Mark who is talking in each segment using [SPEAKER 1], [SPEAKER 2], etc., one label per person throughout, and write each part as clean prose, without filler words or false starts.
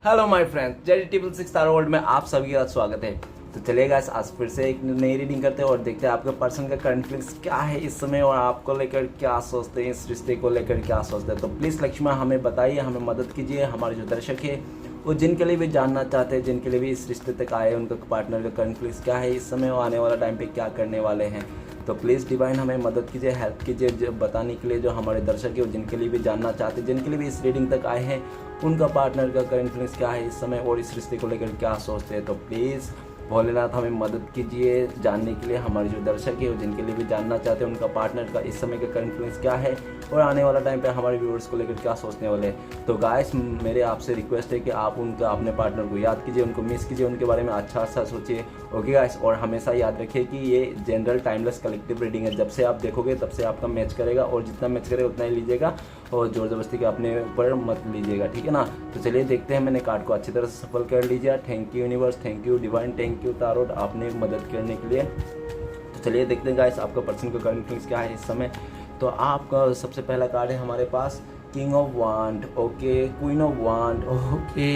[SPEAKER 1] Hello my friends, JD triple six star world में आप सभी का स्वागत है। तो चलिए गाइस, आज फिर से एक नई रीडिंग करते हैं और देखते हैं आपके पर्सन का करंट फीलिंग्स क्या है इस समय और आपको लेकर क्या सोचते हैं, इस रिश्ते को लेकर क्या सोचते हैं। तो प्लीज़ लक्ष्मण हमें बताइए, हमें मदद कीजिए। हमारे जो दर्शक है वो जिनके लिए भी जानना चाहते हैं, जिनके लिए भी इस रिश्ते तक आए, उनका पार्टनर का करंट फीलिंग्स क्या है इस समय और आने वाला टाइम पे क्या करने वाले हैं। तो प्लीज़ डिवाइन हमें मदद कीजिए, हेल्प कीजिए जो बताने के लिए, जो हमारे दर्शक है वो जिनके लिए भी जानना चाहते हैं, जिनके लिए भी इस रीडिंग तक आए हैं, उनका पार्टनर का करंट फीलिंग्स क्या है इस समय और इस रिश्ते को लेकर क्या सोचते हैं। तो प्लीज़ भोलेनाथ हमें मदद कीजिए जानने के लिए, हमारे जो दर्शक है वो जिनके लिए भी जानना चाहते हैं उनका पार्टनर का इस समय का करंट फीलिंग्स क्या है और आने वाला टाइम पे हमारे व्यूअर्स को लेकर क्या सोचने वाले हैं। तो गाइस, मेरे आपसे रिक्वेस्ट है कि आप उनका अपने पार्टनर को याद कीजिए, उनको मिस कीजिए, उनके बारे में अच्छा सोचिए। ओके गाइस, और हमेशा याद रखिए कि ये जनरल टाइमलेस कलेक्टिव रीडिंग है। जब से आप देखोगे तब से आपका मैच करेगा और जितना मैच करेगा उतना ही लीजिएगा और जोर जबरदस्ती के अपने ऊपर मत लीजिएगा, ठीक है ना। तो चलिए देखते हैं, मैंने कार्ड को अच्छी तरह से सफल कर लीजिए। Thank you universe, thank you divine, thank you tarot आपने मदद करने के लिए। तो चलिए देखते हैं गाइस आपका पर्सन का करंट फीलिंग्स क्या है इस समय। तो आपका सबसे पहला कार्ड है हमारे पास king of wand, okay, queen of wand, okay,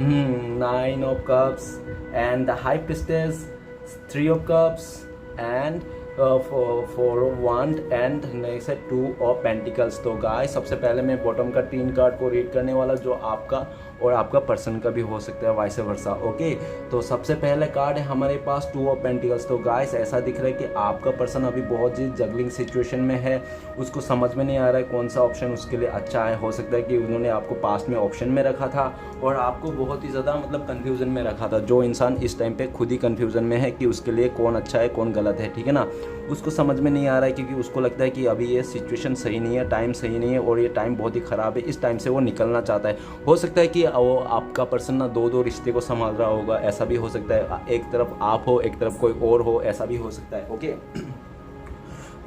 [SPEAKER 1] nine of cups and the high priestess, three of cups and four of wand and next है टू ऑफ पेंटिकल्स। तो गाइस, सबसे पहले मैं बॉटम का 3 कार्ड को रीड करने वाला जो आपका और आपका पर्सन का भी हो सकता है, वाइस वर्सा। ओके, तो सबसे पहले कार्ड है हमारे पास 2 ऑफ पेंटिकल्स। तो गाइस, ऐसा दिख रहा है कि आपका पर्सन अभी बहुत ही जगलिंग सिचुएशन में है, उसको समझ में नहीं आ रहा है कौन सा ऑप्शन उसके लिए अच्छा है। हो सकता है कि उन्होंने आपको पास्ट में ऑप्शन में रखा था और आपको बहुत ही ज़्यादा मतलब कन्फ्यूज़न में रखा था। जो इंसान इस टाइम पे खुद ही कन्फ्यूज़न में है कि उसके लिए कौन अच्छा है कौन गलत है, ठीक है ना, उसको समझ में नहीं आ रहा है क्योंकि उसको लगता है कि अभी ये सिचुएशन सही नहीं है, टाइम सही नहीं है और ये टाइम बहुत ही ख़राब है। इस टाइम से वो निकलना चाहता है। हो सकता है कि वो आपका पर्सन ना 2 रिश्ते को संभाल रहा होगा, ऐसा भी हो सकता है। एक तरफ आप हो, एक तरफ कोई और हो, ऐसा भी हो सकता है। ओके,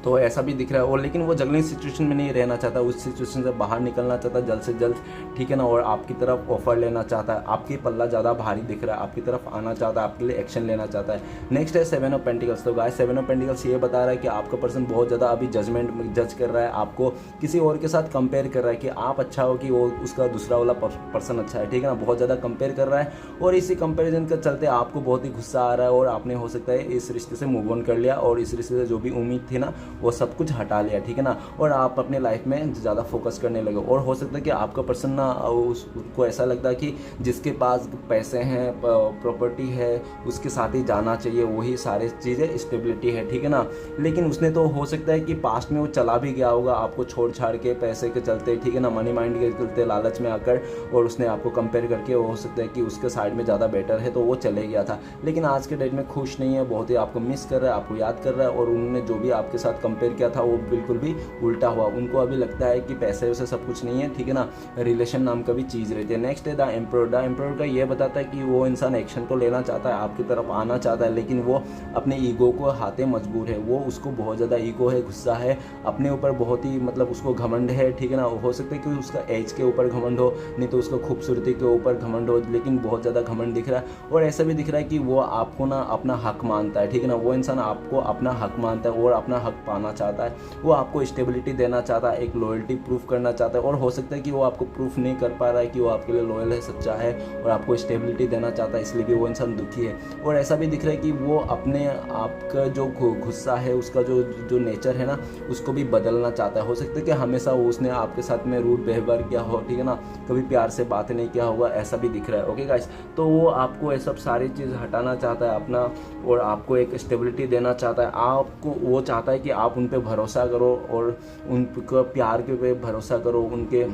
[SPEAKER 1] तो ऐसा भी दिख रहा है और लेकिन वो जगलिंग सिचुएशन में नहीं रहना चाहता, उस सिचुएशन से बाहर निकलना चाहता है जल्द से जल्द, ठीक है ना, और आपकी तरफ ऑफर लेना चाहता है। आपकी पल्ला ज़्यादा भारी दिख रहा है, आपकी तरफ आना चाहता है, आपके लिए एक्शन लेना चाहता है। नेक्स्ट है 7 ऑफ पेंटिकल्स। तो गाइस, 7 ऑफ पेंटिकल्स ये बता रहा है कि आपका पर्सन बहुत ज़्यादा अभी जज कर रहा है, आपको किसी और के साथ कंपेयर कर रहा है कि आप अच्छा हो कि वो उसका दूसरा वाला पर्सन अच्छा है, ठीक है ना, बहुत ज़्यादा कंपेयर कर रहा है और इसी कंपेरिजन के चलते आपको बहुत ही गुस्सा आ रहा है और आपने हो सकता है इस रिश्ते से मूव ऑन कर लिया और इस रिश्ते से जो भी उम्मीद थी ना वो सब कुछ हटा लिया, ठीक है ना, और आप अपने लाइफ में ज़्यादा फोकस करने लगे। और हो सकता है कि आपका पर्सन ना उसको ऐसा लगता है कि जिसके पास पैसे हैं, प्रॉपर्टी है, उसके साथ ही जाना चाहिए, वही सारी चीज़ें स्टेबिलिटी है, ठीक है ना। लेकिन उसने तो हो सकता है कि पास्ट में वो चला भी गया होगा आपको छोड़ छाड़ के, पैसे के चलते, ठीक है ना, मनी माइंड के चलते, लालच में आकर, और उसने आपको कंपेयर करके हो सकता है कि उसके साइड में ज़्यादा बेटर है तो वो चले गया था। लेकिन आज के डेट में खुश नहीं है, बहुत ही आपको मिस कर रहा है, आपको याद कर रहा है और उन्होंने जो भी आपके साथ कंपेयर किया था वो बिल्कुल भी उल्टा हुआ। उनको अभी लगता है कि पैसे वैसे सब कुछ नहीं है, ठीक है ना, रिलेशन नाम का भी चीज़ रहती है। नेक्स्ट है द एम्परर। द एम्परर का ये बताता है कि वो इंसान एक्शन तो लेना चाहता है, आपकी तरफ आना चाहता है, लेकिन वो अपने ईगो को हाथे मजबूर है। वो उसको बहुत ज़्यादा ईगो है, गुस्सा है अपने ऊपर, बहुत ही मतलब उसको घमंड है, ठीक है ना। हो सकता है कि उसका एज के ऊपर घमंड हो, नहीं तो उसका खूबसूरती के ऊपर घमंड हो, लेकिन बहुत ज़्यादा घमंड दिख रहा है। और ऐसा भी दिख रहा है कि वो आपको ना अपना हक मानता है, ठीक है ना, वो इंसान आपको अपना हक मानता है और अपना हक पाना चाहता है। वो आपको स्टेबिलिटी देना चाहता है, एक लॉयल्टी प्रूफ करना चाहता है और हो सकता है कि वो आपको प्रूफ नहीं कर पा रहा है कि वो आपके लिए लॉयल है, सच्चा है और आपको स्टेबिलिटी देना चाहता है, इसलिए भी वो इंसान दुखी है। और ऐसा भी दिख रहा है कि वो अपने आपका जो गुस्सा है, उसका जो नेचर है ना, उसको भी बदलना चाहता है। हो सकता है कि हमेशा वो उसने आपके साथ में रूड व्यवहार किया हो, ठीक है ना, कभी प्यार से बात नहीं किया होगा, ऐसा भी दिख रहा है। ओके गाइस, तो वो आपको ये सब सारी चीज़ हटाना चाहता है अपना और आपको एक स्टेबिलिटी देना चाहता है। आपको वो चाहता है कि आप उन पर भरोसा करो और उनका प्यार के पे भरोसा करो उनके,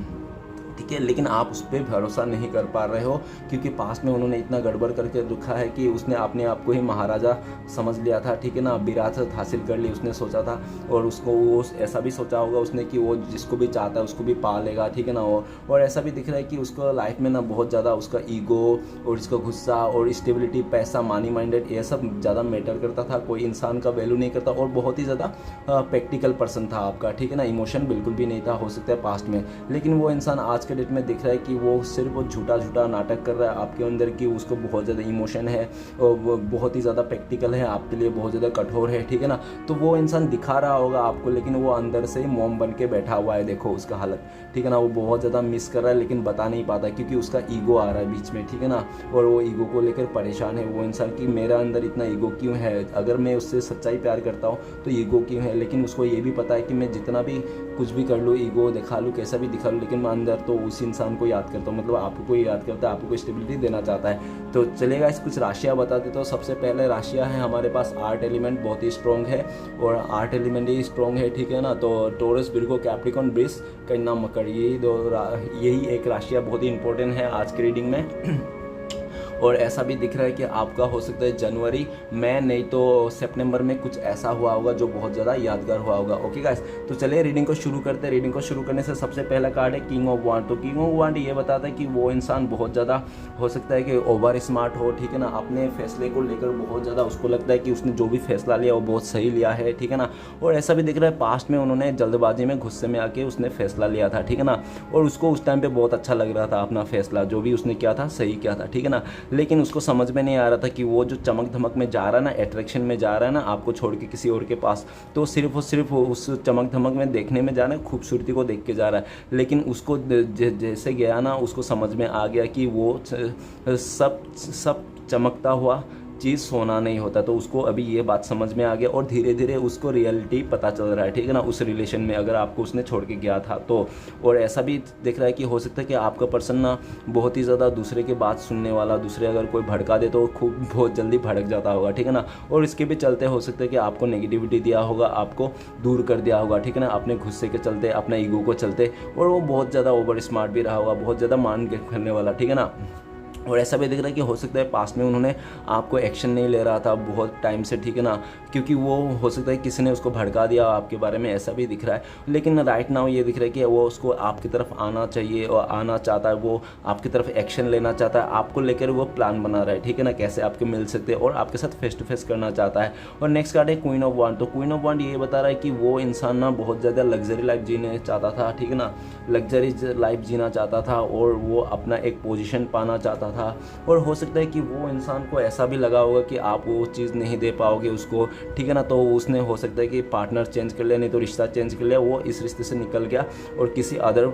[SPEAKER 1] ठीक है, लेकिन आप उस पर भरोसा नहीं कर पा रहे हो क्योंकि पास्ट में उन्होंने इतना गड़बड़ करके रखा है कि उसने अपने आप को ही महाराजा समझ लिया था, ठीक है ना, विरासत हासिल कर ली उसने सोचा था और उसको वो ऐसा भी सोचा होगा उसने कि वो जिसको भी चाहता है उसको भी पा लेगा, ठीक है ना। और ऐसा भी दिख रहा है कि उसको लाइफ में ना बहुत ज़्यादा उसका ईगो और इसका गुस्सा और स्टेबिलिटी, पैसा, मनी माइंडेड, ये सब ज़्यादा मैटर करता था, कोई इंसान का वैल्यू नहीं करता और बहुत ही ज़्यादा प्रैक्टिकल पर्सन था आपका, ठीक है ना, इमोशन बिल्कुल भी नहीं था हो सकता है पास्ट में। लेकिन वो इंसान आज के डेट में दिख रहा है कि वो सिर्फ वो झूठा झूठा नाटक कर रहा है आपके अंदर, कि उसको बहुत ज़्यादा इमोशन है और वो बहुत ही ज़्यादा प्रैक्टिकल है आपके लिए, बहुत ज़्यादा कठोर है, ठीक है ना। तो वो इंसान दिखा रहा होगा आपको, लेकिन वो अंदर से मोम बन के बैठा हुआ है, देखो उसका हालत, ठीक है ना। वो बहुत ज़्यादा मिस कर रहा है लेकिन बता नहीं पाता, क्योंकि उसका ईगो आ रहा है बीच में, ठीक है ना। और वो ईगो को लेकर परेशान है वो इंसान कि मेरा अंदर इतना ईगो क्यों है, अगर मैं उससे सच्चाई प्यार करता हूँ तो ईगो क्यों है। लेकिन उसको ये भी पता है कि मैं जितना भी कुछ भी कर लूँ, ईगो दिखा लूँ, कैसा भी दिखा लूँ, लेकिन मैं अंदर तो उस इंसान को याद करता हूँ, मतलब आपको ही याद करता है, आपको स्टेबिलिटी देना चाहता है। तो चलेगा इस कुछ राशियाँ बता देता हूँ। सबसे पहले राशियाँ है हमारे पास आर्ट एलिमेंट, बहुत ही स्ट्रॉन्ग है और आर्ट एलिमेंट ही स्ट्रॉन्ग है, ठीक है ना। तो टोरस, विर्गो, कैप्रिकॉन, वृष, कन्या, मकर, यही एक राशियाँ बहुत ही इंपॉर्टेंट है आज की रीडिंग में। और ऐसा भी दिख रहा है कि आपका हो सकता है जनवरी में, नहीं तो सितंबर में कुछ ऐसा हुआ होगा जो बहुत ज़्यादा यादगार हुआ होगा। ओके गाइस, तो चलिए रीडिंग को शुरू करते हैं। रीडिंग को शुरू करने से सबसे पहला कार्ड है किंग ऑफ वांड। तो किंग ऑफ वांड ये बताता है कि वो इंसान बहुत ज़्यादा हो सकता है कि ओवर स्मार्ट हो, ठीक है ना। अपने फैसले को लेकर बहुत ज़्यादा उसको लगता है कि उसने जो भी फैसला लिया वो बहुत सही लिया है, ठीक है ना। और ऐसा भी दिख रहा है पास्ट में उन्होंने जल्दबाजी में गुस्से में आके उसने फैसला लिया था, ठीक है ना। और उसको उस टाइम पे बहुत अच्छा लग रहा था अपना फैसला, जो भी उसने किया था सही किया था, ठीक है ना। लेकिन उसको समझ में नहीं आ रहा था कि वो जो चमक धमक में जा रहा है ना, अट्रैक्शन में जा रहा है ना, आपको छोड़ के किसी और के पास, तो सिर्फ और सिर्फ उस चमक धमक में देखने में जा रहा है, खूबसूरती को देख के जा रहा है। लेकिन उसको जैसे गया ना, उसको समझ में आ गया कि वो सब चमकता हुआ चीज़ सोना नहीं होता। तो उसको अभी ये बात समझ में आ गया और धीरे धीरे उसको रियलिटी पता चल रहा है, ठीक है ना, उस रिलेशन में, अगर आपको उसने छोड़ के गया था तो। और ऐसा भी दिख रहा है कि हो सकता है कि आपका पर्सन ना बहुत ही ज़्यादा दूसरे की बात सुनने वाला, दूसरे अगर कोई भड़का दे तो खूब बहुत जल्दी भड़क जाता होगा, ठीक है ना। और इसके भी चलते हो सकता है कि आपको नेगेटिविटी दिया होगा, आपको दूर कर दिया होगा, ठीक है ना, अपने गुस्से के चलते, अपने ईगो को चलते। और वो बहुत ज़्यादा ओवर स्मार्ट भी रहा होगा, बहुत ज़्यादा मान के करने वाला, ठीक है ना। और ऐसा भी दिख रहा है कि हो सकता है पास्ट में उन्होंने आपको एक्शन नहीं ले रहा था बहुत टाइम से, ठीक है ना, क्योंकि वो हो सकता है किसी ने उसको भड़का दिया आपके बारे में, ऐसा भी दिख रहा है। लेकिन राइट नाउ ये दिख रहा है कि वो उसको आपकी तरफ आना चाहिए और आना चाहता है, वो आपकी तरफ एक्शन लेना चाहता है, आपको लेकर वो प्लान बना रहा है, ठीक है ना, कैसे आपके मिल सकते हैं, और आपके साथ फेस टू फेस करना चाहता है। और नेक्स्ट कार्ड है क्वीन ऑफ वांड। तो क्वीन ऑफ वांड ये बता रहा है कि वो इंसान ना बहुत ज़्यादा लग्जरी लाइफ जीने चाहता था, ठीक है ना, लग्जरी लाइफ जीना चाहता था और वो अपना एक पोजीशन पाना चाहता था। और हो सकता है कि वो इंसान को ऐसा भी लगा होगा कि आप वो चीज़ नहीं दे पाओगे उसको, ठीक है ना। तो उसने हो सकता है कि पार्टनर चेंज कर लिया, नहीं तो रिश्ता चेंज कर लिया, वो इस रिश्ते से निकल गया और किसी अदर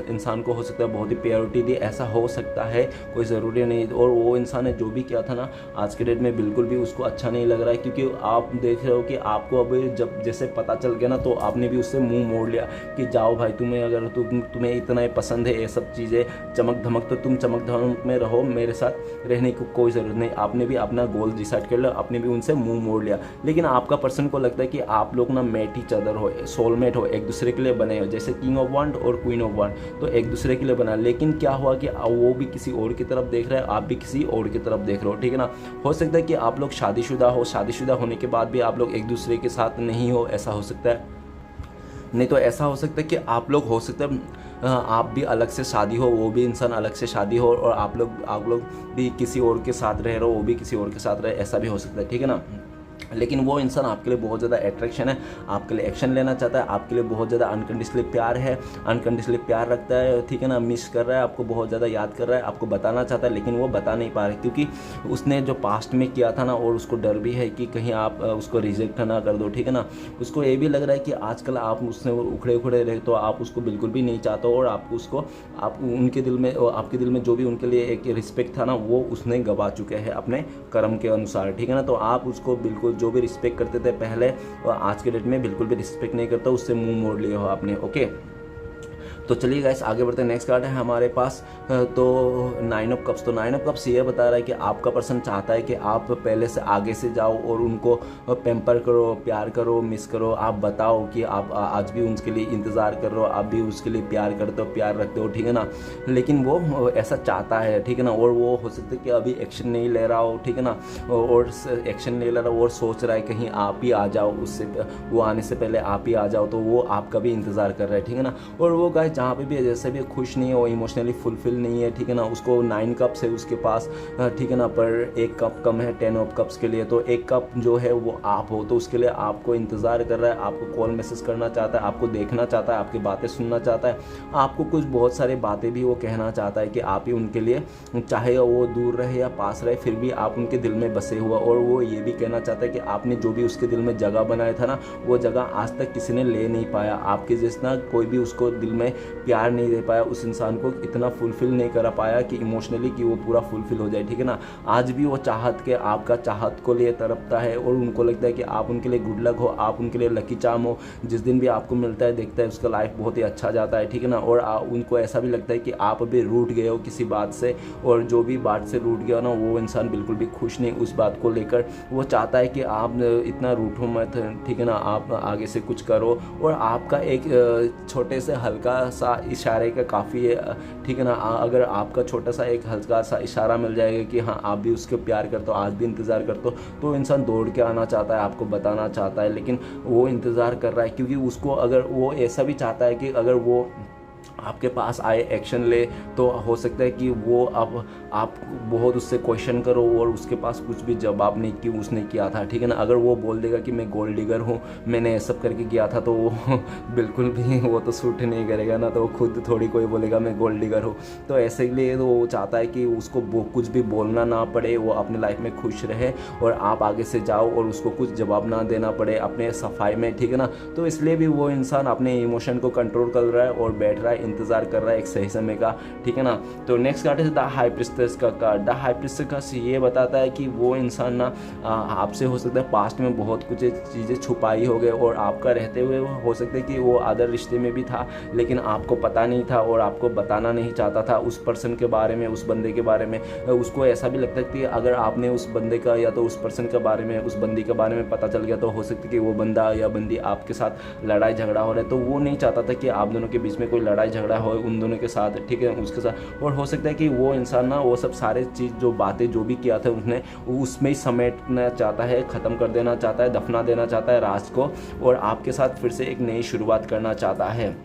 [SPEAKER 1] इंसान को हो सकता है बहुत ही प्रायोरिटी दी, ऐसा हो सकता है, कोई ज़रूरी नहीं। और वो इंसान ने जो भी किया था ना, आज के डेट में बिल्कुल भी उसको अच्छा नहीं लग रहा है, क्योंकि आप देख रहे हो कि आपको अब जब जैसे पता चल गया ना, तो आपने भी उससे मुंह मोड़ लिया कि जाओ भाई, तुम्हें अगर तुम्हें इतना ही पसंद है ये सब चीज़ें, चमक धमक, तो तुम चमक धमक में रहो, मेरे साथ रहने की कोई ज़रूरत नहीं। आपने भी अपना गोल डिसाइड कर लिया, आपने भी उनसे मुंह मोड़ लिया। लेकिन आपका पर्सन को लगता है कि आप लोग ना मेट ही चदर हो, सोलमेट हो, एक दूसरे के लिए बने हो, जैसे किंग ऑफ वांड और क्वीन ऑफ वांड, तो एक दूसरे के लिए बना। लेकिन क्या हुआ कि वो भी किसी और की तरफ देख रहे हैं, आप भी किसी और की तरफ देख रहे हो, ठीक है ना। हो सकता है कि आप लोग शादीशुदा हो, शादीशुदा होने के बाद भी आप लोग एक दूसरे के साथ नहीं हो, ऐसा हो सकता है। नहीं तो ऐसा हो सकता है कि आप लोग हो सकता है आप भी अलग से शादी हो, वो भी इंसान अलग से शादी हो, और आप लोग भी किसी और के साथ रह रहे हो, वो भी किसी और के साथ रहे, ऐसा भी हो सकता है, ठीक है ना। लेकिन वो इंसान आपके लिए बहुत ज़्यादा अट्रैक्शन है, आपके लिए एक्शन लेना चाहता है, आपके लिए बहुत ज़्यादा अनकंडीशनली प्यार है, अनकंडीशनली प्यार रखता है, ठीक है ना, मिस कर रहा है, आपको बहुत ज़्यादा याद कर रहा है, आपको बताना चाहता है, लेकिन वो बता नहीं पा रहा है, क्योंकि उसने जो पास्ट में किया था ना, और उसको डर भी है कि कहीं आप उसको रिजेक्ट ना कर दो, ठीक है ना। उसको ये भी लग रहा है कि आजकल आप उससे उखड़े उखड़े रहे, तो आप उसको बिल्कुल भी नहीं चाहते हो, और आप उसको उनके दिल में, आपके दिल में जो भी उनके लिए एक रिस्पेक्ट था ना, वो उसने गवा चुके हैं अपने कर्म के अनुसार, ठीक है ना। तो आप उसको बिल्कुल जो भी रिस्पेक्ट करते थे पहले, और आज के डेट में बिल्कुल भी रिस्पेक्ट नहीं करता, उससे मुंह मोड़ लिया हो आपने। ओके, तो चलिए गाइस आगे बढ़ते हैं। नेक्स्ट कार्ड है हमारे पास तो 9 ऑफ कप्स। तो 9 ऑफ कप्स ये बता रहा है कि आपका पर्सन चाहता है कि आप पहले से आगे से जाओ और उनको पैम्पर करो, प्यार करो, मिस करो। आप बताओ कि आप आज भी उसके लिए इंतज़ार कर रहे हो, आप भी उसके लिए प्यार करते हो, प्यार रखते हो, ठीक है ना। लेकिन वो ऐसा चाहता है, ठीक है ना, और वो हो सकता है कि अभी एक्शन नहीं ले रहा हो, ठीक है ना, और एक्शन नहीं ले रहा हो और सोच रहा है कहीं आप ही आ जाओ, उससे वो आने से पहले आप ही आ जाओ, तो वो आपका भी इंतज़ार कर रहा है, ठीक है ना। और वो गाइस जहाँ पे भी जैसे भी खुश नहीं है, वो इमोशनली फुलफिल नहीं है, ठीक है ना, उसको 9 कप्स है उसके पास, ठीक है ना, पर 1 कप कम है 10 ऑफ कप्स के लिए, तो 1 कप जो है वो आप हो, तो उसके लिए आपको इंतज़ार कर रहा है, आपको कॉल मैसेज करना चाहता है, आपको देखना चाहता है, आपकी बातें सुनना चाहता है, आपको कुछ बहुत सारी बातें भी वो कहना चाहता है कि आप ही उनके लिए, चाहे वो दूर रहे या पास रहे, फिर भी आप उनके दिल में बसे हुआ। और वो ये भी कहना चाहता है कि आपने जो भी उसके दिल में जगह बनाया था ना, वो जगह आज तक किसी ने ले नहीं पाया, आपके जैसा कोई भी उसको दिल में प्यार नहीं दे पाया, उस इंसान को इतना फुलफिल नहीं कर पाया कि इमोशनली कि वो पूरा फुलफिल हो जाए, ठीक है ना। आज भी वो चाहत के आपका चाहत को लिए तड़पता है और उनको लगता है कि आप उनके लिए गुड लक हो, आप उनके लिए लकी चार्म हो, जिस दिन भी आपको मिलता है देखता है उसका लाइफ बहुत ही अच्छा जाता है, ठीक है ना। और उनको ऐसा भी लगता है कि आप अभी रूठ गए हो किसी बात से, और जो भी बात से रूठ गया ना, वो इंसान बिल्कुल भी खुश नहीं उस बात को लेकर, वो चाहता है कि आप इतना रूठो मत, ठीक है ना, आप आगे से कुछ करो, और आपका एक छोटे से हल्का सा इशारे का काफ़ी है, ठीक है ना। अगर आपका छोटा सा एक हल्का सा इशारा मिल जाएगा कि हाँ आप भी उसके प्यार करते हो, आज भी इंतज़ार करते हो, तो इंसान दौड़ के आना चाहता है, आपको बताना चाहता है, लेकिन वो इंतज़ार कर रहा है क्योंकि उसको, अगर वो ऐसा भी चाहता है कि अगर वो आपके पास आए एक्शन ले, तो हो सकता है कि वो अब आप बहुत उससे क्वेश्चन करो और उसके पास कुछ भी जवाब नहीं कि उसने किया था, ठीक है ना। अगर वो बोल देगा कि मैं गोल्ड डिगर हूँ, मैंने ये सब करके किया था, तो वो बिल्कुल भी वो तो सूट नहीं करेगा ना, तो वो खुद थोड़ी कोई बोलेगा मैं गोल्ड डिगर हूँ। तो ऐसे के लिए तो वो चाहता है कि उसको कुछ भी बोलना ना पड़े, वो अपनी लाइफ में खुश रहे और आप आगे से जाओ और उसको कुछ जवाब ना देना पड़े अपने सफाई में, ठीक है ना। तो इसलिए भी वो इंसान अपने इमोशन को कंट्रोल कर रहा है और बैठ रहा है, इंतजार कर रहा है एक सही समय का, ठीक है ना। तो नेक्स्ट कार्ड है द हाई प्रिस्टेस का कार्ड। द हाई प्रिस्टेस ये बताता है कि वो इंसान ना आपसे हो सकता है पास्ट में बहुत कुछ चीज़ें छुपाई हो गए और आपका रहते हुए हो सकता है कि वो अदर रिश्ते में भी था, लेकिन आपको पता नहीं था और आपको बताना नहीं चाहता था उस पर्सन के बारे में, उस बंदे के बारे में। उसको ऐसा भी लगता है कि अगर आपने उस बंदे का या तो उस पर्सन के बारे में, उस बंदी के बारे में पता चल गया, तो हो सकता है कि वो बंदा या बंदी आपके साथ लड़ाई झगड़ा हो रहा है, तो वो नहीं चाहता था कि आप दोनों के बीच में कोई लड़ाई झगड़ा हो उन दोनों के साथ, ठीक है, उसके साथ। और हो सकता है कि वो इंसान ना वो सब सारे चीज़ जो बातें जो भी किया था उसने उसमें ही समेटना चाहता है, ख़त्म कर देना चाहता है, दफना देना चाहता है राज को, और आपके साथ फिर से एक नई शुरुआत करना चाहता है,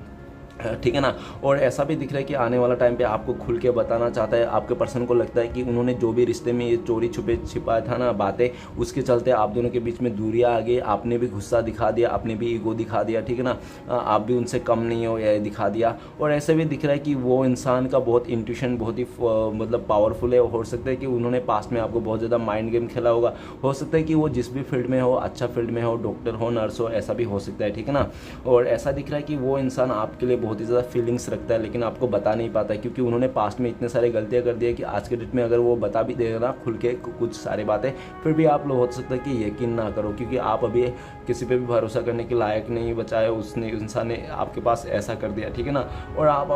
[SPEAKER 1] ठीक है ना। और ऐसा भी दिख रहा है कि आने वाला टाइम पे आपको खुल के बताना चाहता है। आपके पर्सन को लगता है कि उन्होंने जो भी रिश्ते में ये चोरी छुपे छिपाया था ना बातें, उसके चलते आप दोनों के बीच में दूरियां आ गई, आपने भी गुस्सा दिखा दिया, आपने भी ईगो दिखा दिया, ठीक है ना, आप भी उनसे कम नहीं हो या दिखा दिया। और ऐसे भी दिख रहा है कि वो इंसान का बहुत इंट्यूशन बहुत ही मतलब पावरफुल है। हो सकता है कि उन्होंने पास्ट में आपको बहुत ज़्यादा माइंड गेम खेला होगा, हो सकता है कि वो जिस भी फील्ड में हो, अच्छा फील्ड में हो, डॉक्टर हो, नर्स हो, ऐसा भी हो सकता है, ठीक है ना। और ऐसा दिख रहा है कि वो इंसान आपके लिए बहुत ही ज़्यादा फीलिंग्स रखता है, लेकिन आपको बता नहीं पाता है क्योंकि उन्होंने पास्ट में इतने सारे गलतियां कर दी है कि आज के डेट में अगर वो बता भी देगा ना खुल के कुछ सारी बातें, फिर भी आप लोग हो सकता है कि यकीन ना करो, क्योंकि आप अभी किसी पे भी भरोसा करने के लायक नहीं बचाए, उसने इंसान ने आपके पास ऐसा कर दिया, ठीक है ना। और आप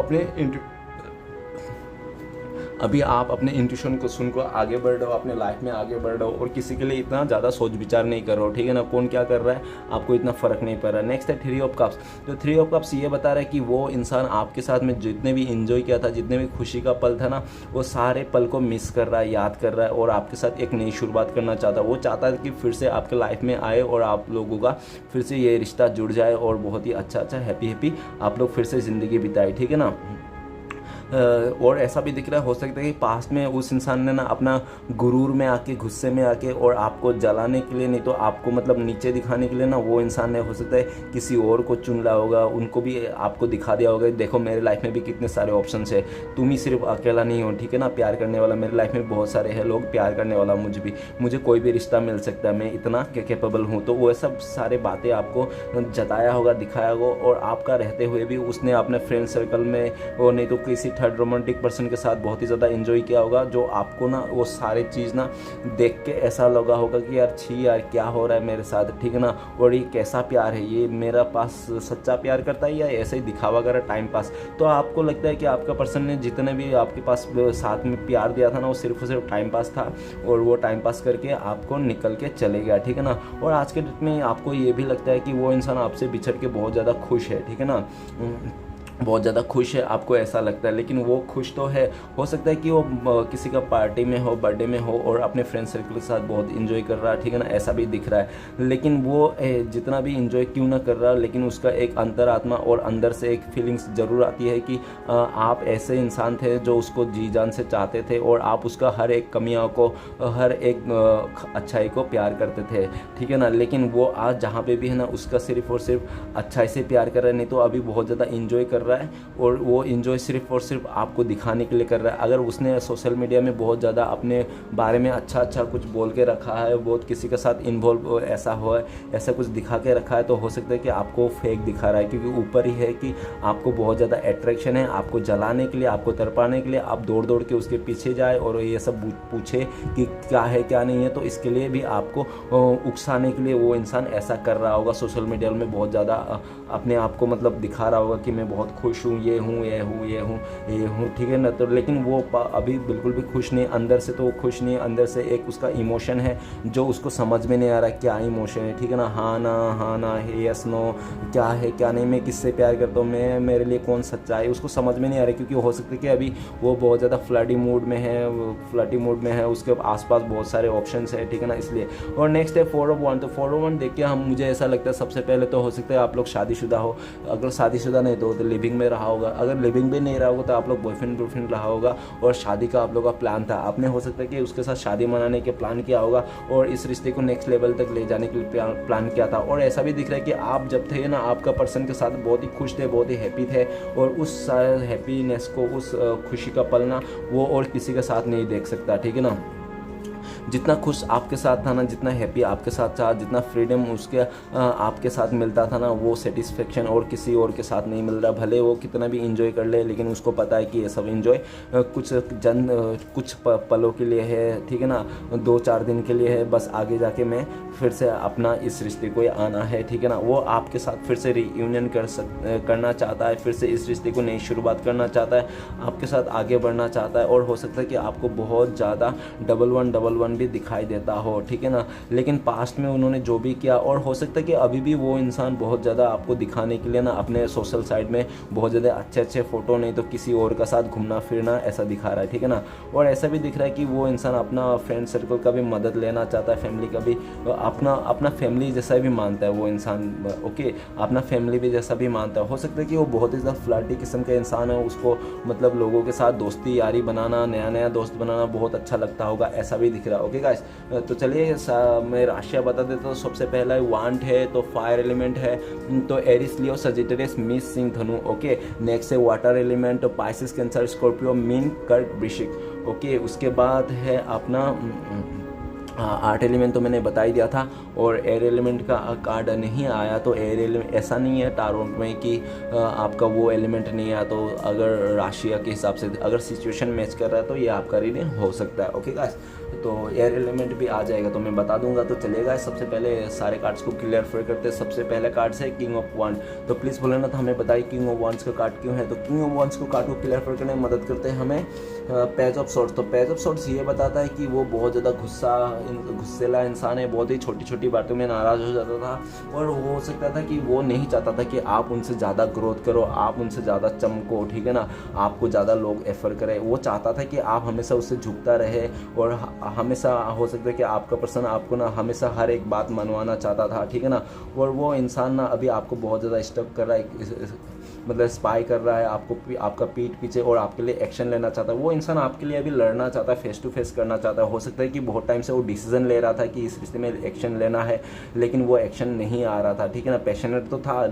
[SPEAKER 1] अभी आप अपने इंट्यूशन को सुनकर आगे बढ़ रहे हो, अपने लाइफ में आगे बढ़ रहे हो और किसी के लिए इतना ज़्यादा सोच विचार नहीं कर रहे हो, ठीक है ना। कौन क्या कर रहा है आपको इतना फ़र्क नहीं पड़ रहा है। नेक्स्ट है 3 ऑफ कप्स। तो 3 ऑफ कप्स ये बता रहा है कि वो इंसान आपके साथ में जितने भी इंजॉय किया था, जितने भी खुशी का पल था ना, वो सारे पल को मिस कर रहा है, याद कर रहा है और आपके साथ एक नई शुरुआत करना चाहता है। वो चाहता है कि फिर से आपके लाइफ में आए और आप लोगों का फिर से ये रिश्ता जुड़ जाए और बहुत ही अच्छा हैप्पी आप लोग फिर से ज़िंदगी बिताए, ठीक है ना। और ऐसा भी दिख रहा है, हो सकता है कि पास्ट में उस इंसान ने ना अपना गुरूर में आके, गुस्से में आके और आपको जलाने के लिए, नहीं तो आपको मतलब नीचे दिखाने के लिए ना, वो इंसान ने हो सकता है किसी और को चुन लिया होगा, उनको भी आपको दिखा दिया होगा, देखो मेरे लाइफ में भी कितने सारे ऑप्शंस है, तुम ही सिर्फ अकेला नहीं हो, ठीक है ना, प्यार करने वाला मेरे लाइफ में बहुत सारे हैं लोग प्यार करने वाला, मुझे कोई भी रिश्ता मिल सकता है, मैं इतना कैपेबल हूँ। तो वो सब सारे बातें आपको जताया होगा, दिखाया होगा, और आपका रहते हुए भी उसने अपने फ्रेंड सर्कल में और नहीं तो किसी थर्ड रोमांटिक पर्सन के साथ बहुत ही ज़्यादा एंजॉय किया होगा, जो आपको ना वो सारी चीज़ ना देख के ऐसा लगा होगा कि यार छी यार क्या हो रहा है मेरे साथ, ठीक है ना। और ये कैसा प्यार है, ये मेरा पास सच्चा प्यार करता है या ऐसे ही दिखावा कर टाइम पास। तो आपको लगता है कि आपका पर्सन ने जितने भी आपके पास साथ में प्यार दिया था ना, वो सिर्फ और सिर्फ टाइम पास था और वो टाइम पास करके आपको निकल के चले गया, ठीक है ना। और आज के डेट में आपको ये भी लगता है कि वो इंसान आपसे बिछड़ के बहुत ज़्यादा खुश है, ठीक है ना। बहुत ज़्यादा खुश है, आपको ऐसा लगता है, लेकिन वो खुश तो है, हो सकता है कि वो किसी का पार्टी में हो, बर्थडे में हो और अपने फ्रेंड सर्कल के साथ बहुत इन्जॉय कर रहा है, ठीक है ना, ऐसा भी दिख रहा है। लेकिन वो जितना भी इन्जॉय क्यों ना कर रहा, लेकिन उसका एक अंतरात्मा और अंदर से एक फीलिंग्स ज़रूर आती है कि आप ऐसे इंसान थे जो उसको जी जान से चाहते थे और आप उसका हर एक कमियों को, हर एक अच्छाई को प्यार करते थे, ठीक है ना। लेकिन वो आज जहाँ पे भी है ना, उसका सिर्फ और सिर्फ अच्छाई से प्यार कर रहा है, नहीं तो अभी बहुत ज़्यादा इन्जॉय कर रहा है और वो इन्जॉय सिर्फ और सिर्फ आपको दिखाने के लिए कर रहा है। अगर उसने सोशल मीडिया में बहुत ज़्यादा अपने बारे में अच्छा अच्छा कुछ बोल के रखा है, बहुत किसी के साथ इन्वॉल्व ऐसा हो है, ऐसा कुछ दिखा के रखा है, तो हो सकता है कि आपको फेक दिखा रहा है, क्योंकि ऊपर ही है कि आपको बहुत ज़्यादा अट्रैक्शन है, आपको जलाने के लिए, आपको तरपाने के लिए आप दौड़ दौड़ के उसके पीछे जाए और ये सब पूछे कि क्या है क्या नहीं है, तो इसके लिए भी आपको उकसाने के लिए वो इंसान ऐसा कर रहा होगा। सोशल मीडिया में बहुत ज़्यादा अपने आप को मतलब दिखा रहा होगा कि मैं बहुत खुश हूँ, ये हूँ, ये हूँ, ये हूँ, ये हूँ, ठीक है ना। तो लेकिन वो अभी बिल्कुल भी खुश नहीं, अंदर से तो वो खुश नहीं, अंदर से एक उसका इमोशन है जो उसको समझ में नहीं आ रहा क्या इमोशन है, ठीक है ना। हाँ ना है, यस नो, क्या है क्या नहीं, मैं किससे प्यार करता हूँ, मैं मेरे लिए कौन सच्चा है, उसको समझ में नहीं आ रहा, क्योंकि हो सकता है कि अभी वो बहुत ज़्यादा फ्लर्टी मूड में है, उसके आसपास बहुत सारे ऑप्शंस है, ठीक है ना, इसलिए। और नेक्स्ट है 401। तो 401 देख के मुझे ऐसा लगता है सबसे पहले तो हो सकता है आप लोग शादीशुदा हो, अगर शादीशुदा नहीं तो लिविंग में रहा होगा, अगर लिविंग भी नहीं रहा होगा तो आप लोग बॉयफ्रेंड रहा होगा और शादी का आप लोग का प्लान था, आपने हो सकता है कि उसके साथ शादी मनाने के प्लान किया होगा और इस रिश्ते को नेक्स्ट लेवल तक ले जाने के लिए प्लान किया था। और ऐसा भी दिख रहा है कि आप जब थे ना, आपका पर्सन के साथ बहुत ही खुश थे, बहुत ही हैप्पी थे और उस हैप्पीनेस को, उस खुशी का पल ना वो और किसी के साथ नहीं देख सकता, ठीक है ना। जितना खुश आपके साथ था ना, जितना हैप्पी आपके साथ था, जितना फ्रीडम उसके आपके साथ मिलता था ना, वो सेटिस्फेक्शन और किसी और के साथ नहीं मिल रहा। भले वो कितना भी इंजॉय कर ले, लेकिन उसको पता है कि ये सब इंजॉय कुछ पलों के लिए है, ठीक है ना, 2-4 दिन के लिए है, बस आगे जाके मैं फिर से अपना इस रिश्ते को आना है, ठीक है ना। वो आपके साथ फिर से रीयूनियन करना चाहता है, फिर से इस रिश्ते को नई शुरुआत करना चाहता है, आपके साथ आगे बढ़ना चाहता है और हो सकता है कि आपको बहुत ज़्यादा 1111 भी दिखाई देता हो, ठीक है ना। लेकिन पास्ट में उन्होंने जो भी किया, और हो सकता है कि अभी भी वो इंसान बहुत ज़्यादा आपको दिखाने के लिए ना अपने सोशल साइड में बहुत ज़्यादा अच्छे फोटो, नहीं तो किसी और का साथ घूमना फिरना ऐसा दिखा रहा है, ठीक है ना। और ऐसा भी दिख रहा है कि वो इंसान अपना फ्रेंड सर्कल का भी मदद लेना चाहता है, फैमिली का भी, अपना फैमिली जैसा भी मानता है वो इंसान, ओके, अपना फैमिली भी जैसा भी मानता है। हो सकता है कि वो बहुत ही ज़्यादा फ्लर्टी किस्म का इंसान है, उसको मतलब लोगों के साथ दोस्ती यारी बनाना, नया दोस्त बनाना बहुत अच्छा लगता होगा, ऐसा भी दिख रहा है। ओके गाइस, तो चलिए मैं राशियाँ बता देता हूँ। सबसे पहला वांट है तो फायर एलिमेंट है, तो Aries Leo Sagittarius miss Singh धनु, ओके। नेक्स्ट है वाटर एलिमेंट, तो पाइसिस कैंसर स्कॉर्पियो मीन कर्क वृश्चिक, ओके। उसके बाद है अपना आर्ट एलिमेंट तो मैंने बता ही दिया था, और एयर एलिमेंट का कार्ड नहीं आया, तो एयर एलिमेंट ऐसा नहीं है टारोट में कि आपका वो एलिमेंट नहीं आया, तो अगर राशिया के हिसाब से अगर सिचुएशन मैच कर रहा है तो ये आपका रीडिंग हो सकता है, ओके गाइस। तो एयर एलिमेंट भी आ जाएगा तो मैं बता दूंगा, तो चलेगा। सबसे पहले सारे कार्ड्स को क्लियर करते हैं। सबसे पहले कार्ड है किंग ऑफ वांड, तो प्लीज़ भोलेनाथ हमें बताइए किंग ऑफ वांड्स का कार्ड क्यों है। तो किंग ऑफ वांड्स को कार्ड को क्लियर करने में मदद करते हैं हमें पेज ऑफ सॉर्ड्स। तो पेज ऑफ सॉर्ड्स ये बताता है कि वो बहुत ज़्यादा गुस्सेला इंसान है, बहुत ही छोटी छोटी बातों में नाराज़ हो जाता था, और हो सकता था कि वो नहीं चाहता था कि आप उनसे ज़्यादा ग्रोथ करो, आप उनसे ज़्यादा चमको, ठीक है ना, आपको ज़्यादा लोग एफर करें। वो चाहता था कि आप हमेशा उससे झुकता रहे, और हमेशा हो सकता है कि आपका पर्सन आपको ना हमेशा हर एक बात मनवाना चाहता था, ठीक है ना। और वो इंसान ना अभी आपको बहुत ज़्यादा स्टक कर रहा है, मतलब स्पाई कर रहा है आपको, आपका पीठ पीछे, और आपके लिए एक्शन लेना चाहता है। वो इंसान आपके लिए अभी लड़ना चाहता है, फेस टू फेस करना चाहता है। हो सकता है कि बहुत टाइम से वो डिसीजन ले रहा था कि इस रिश्ते में एक्शन लेना है, लेकिन वो एक्शन नहीं आ रहा था, ठीक है ना। पैशनेट तो था,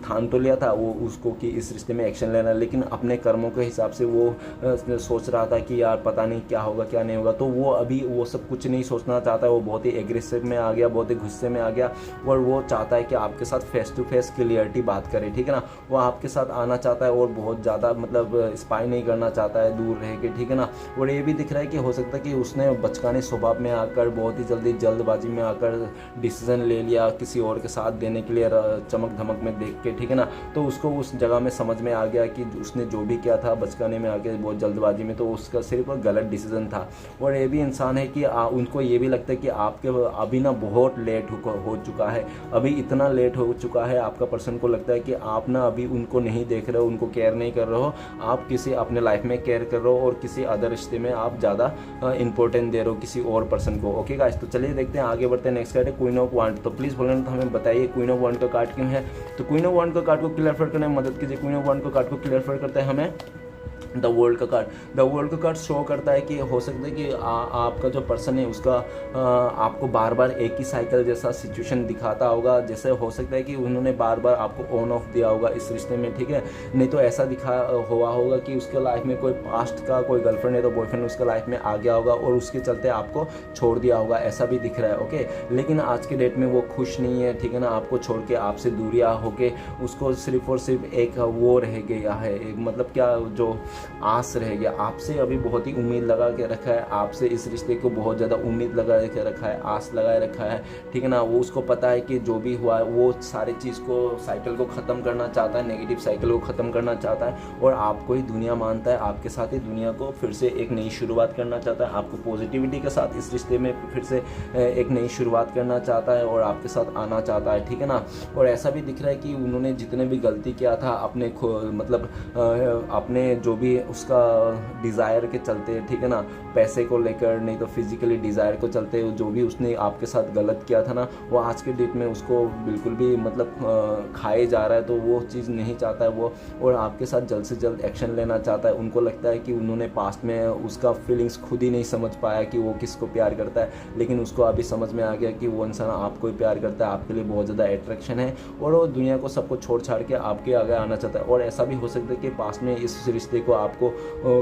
[SPEAKER 1] ठान तो लिया था वो उसको कि इस रिश्ते में एक्शन लेना, लेकिन अपने कर्मों के हिसाब से वो सोच रहा था कि यार पता नहीं क्या होगा क्या नहीं होगा। तो वो अभी वो सब कुछ नहीं सोचना चाहता है, वो बहुत ही एग्रेसिव में आ गया, बहुत ही गुस्से में आ गया, और वो चाहता है कि आपके साथ फेस टू फेस क्लियरिटी बात करे, ठीक है ना। वो आपके साथ आना चाहता है, और बहुत ज़्यादा मतलब स्पाई नहीं करना चाहता है दूर रह के, ठीक है ना। और ये भी दिख रहा है कि हो सकता है कि उसने बचकाने स्वभाव में आकर, बहुत ही जल्दी जल्दबाजी में आकर डिसीजन ले लिया किसी और के साथ देने के लिए, चमक धमक में देख के, ठीक है ना। तो उसको उस जगह में समझ में आ गया कि उसने जो भी किया था बचकाने में आके बहुत जल्दबाजी में, तो उसका सिर्फ गलत डिसीजन था। और ये भी इंसान है कि उनको ये भी लगता है कि आपके अभी ना बहुत लेट हो चुका है, अभी इतना लेट हो चुका है, आपका पर्सन को लगता है कि आप ना अभी उनको नहीं देख रहे हो, उनको केयर नहीं कर रहे हो, आप किसी अपने लाइफ में केयर कर रहे हो और किसी अदर रिश्ते में आप ज़्यादा इंपॉर्टेंट दे रहे हो किसी और पर्सन को। ओके गाइस, तो चलिए देखते हैं, आगे बढ़ते हैं। नेक्स्ट कार्ड है क्वीन ऑफ वांड। तो प्लीज़ बोलना तो हमें बताइए क्वीन ऑफ वांड का कार्ड क्यों है। तो क्वीन ऑफ वांड का कार्ड को क्लियर करने में मदद कीजिए। क्वीन ऑफ वांड का कार्ड को क्लियर करते हैं हमें द वर्ल्ड का कार्ड। द वर्ल्ड का कार्ड शो करता है कि हो सकता है कि आपका जो पर्सन है उसका आपको बार बार एक ही साइकिल जैसा सिचुएशन दिखाता होगा। जैसे हो सकता है कि उन्होंने बार बार आपको ऑन ऑफ दिया होगा इस रिश्ते में, ठीक है। नहीं तो ऐसा दिखा हुआ होगा कि उसके लाइफ में कोई पास्ट का कोई गर्लफ्रेंड है तो बॉयफ्रेंड उसके लाइफ में आ गया होगा और उसके चलते आपको छोड़ दिया होगा, ऐसा भी दिख रहा है। ओके, लेकिन आज के डेट में वो खुश नहीं है, ठीक है ना। आपको छोड़ के आपसे दूरियां होके उसको सिर्फ और सिर्फ एक वो रह गया है, मतलब क्या जो आस रह गया। आपसे अभी बहुत ही उम्मीद लगा के रखा है, आपसे इस रिश्ते को बहुत ज़्यादा उम्मीद लगा के रखा है, आस लगाए रखा है, ठीक है ना। वो उसको पता है कि जो भी हुआ है वो सारी चीज़ को साइकिल को ख़त्म करना चाहता है, नेगेटिव साइकिल को ख़त्म करना चाहता है और आपको ही दुनिया मानता है, आपके साथ ही दुनिया को फिर से एक नई शुरुआत करना चाहता है। आपको पॉजिटिविटी के साथ इस रिश्ते में फिर से एक नई शुरुआत करना चाहता है और आपके साथ आना चाहता है, ठीक है ना। और ऐसा भी दिख रहा है कि उन्होंने जितने भी गलती किया था अपने मतलब अपने जो भी उसका डिज़ायर के चलते, ठीक है ना, पैसे को लेकर नहीं तो फिजिकली डिज़ायर को चलते जो भी उसने आपके साथ गलत किया था ना, वो आज के डेट में उसको बिल्कुल भी मतलब खाए जा रहा है। तो वो चीज़ नहीं चाहता है वो, और आपके साथ जल्द से जल्द एक्शन लेना चाहता है। उनको लगता है कि उन्होंने पास्ट में उसका फीलिंग्स खुद ही नहीं समझ पाया कि वो किसको प्यार करता है, लेकिन उसको अभी समझ में आ गया कि वो इंसान आपको ही प्यार करता है, आपके लिए बहुत ज़्यादा अट्रैक्शन है और वो दुनिया को सबको छोड़ छाड़ के आपके आगे आना चाहता है। और ऐसा भी हो सकता है कि पास्ट में इस रिश्ते को आपको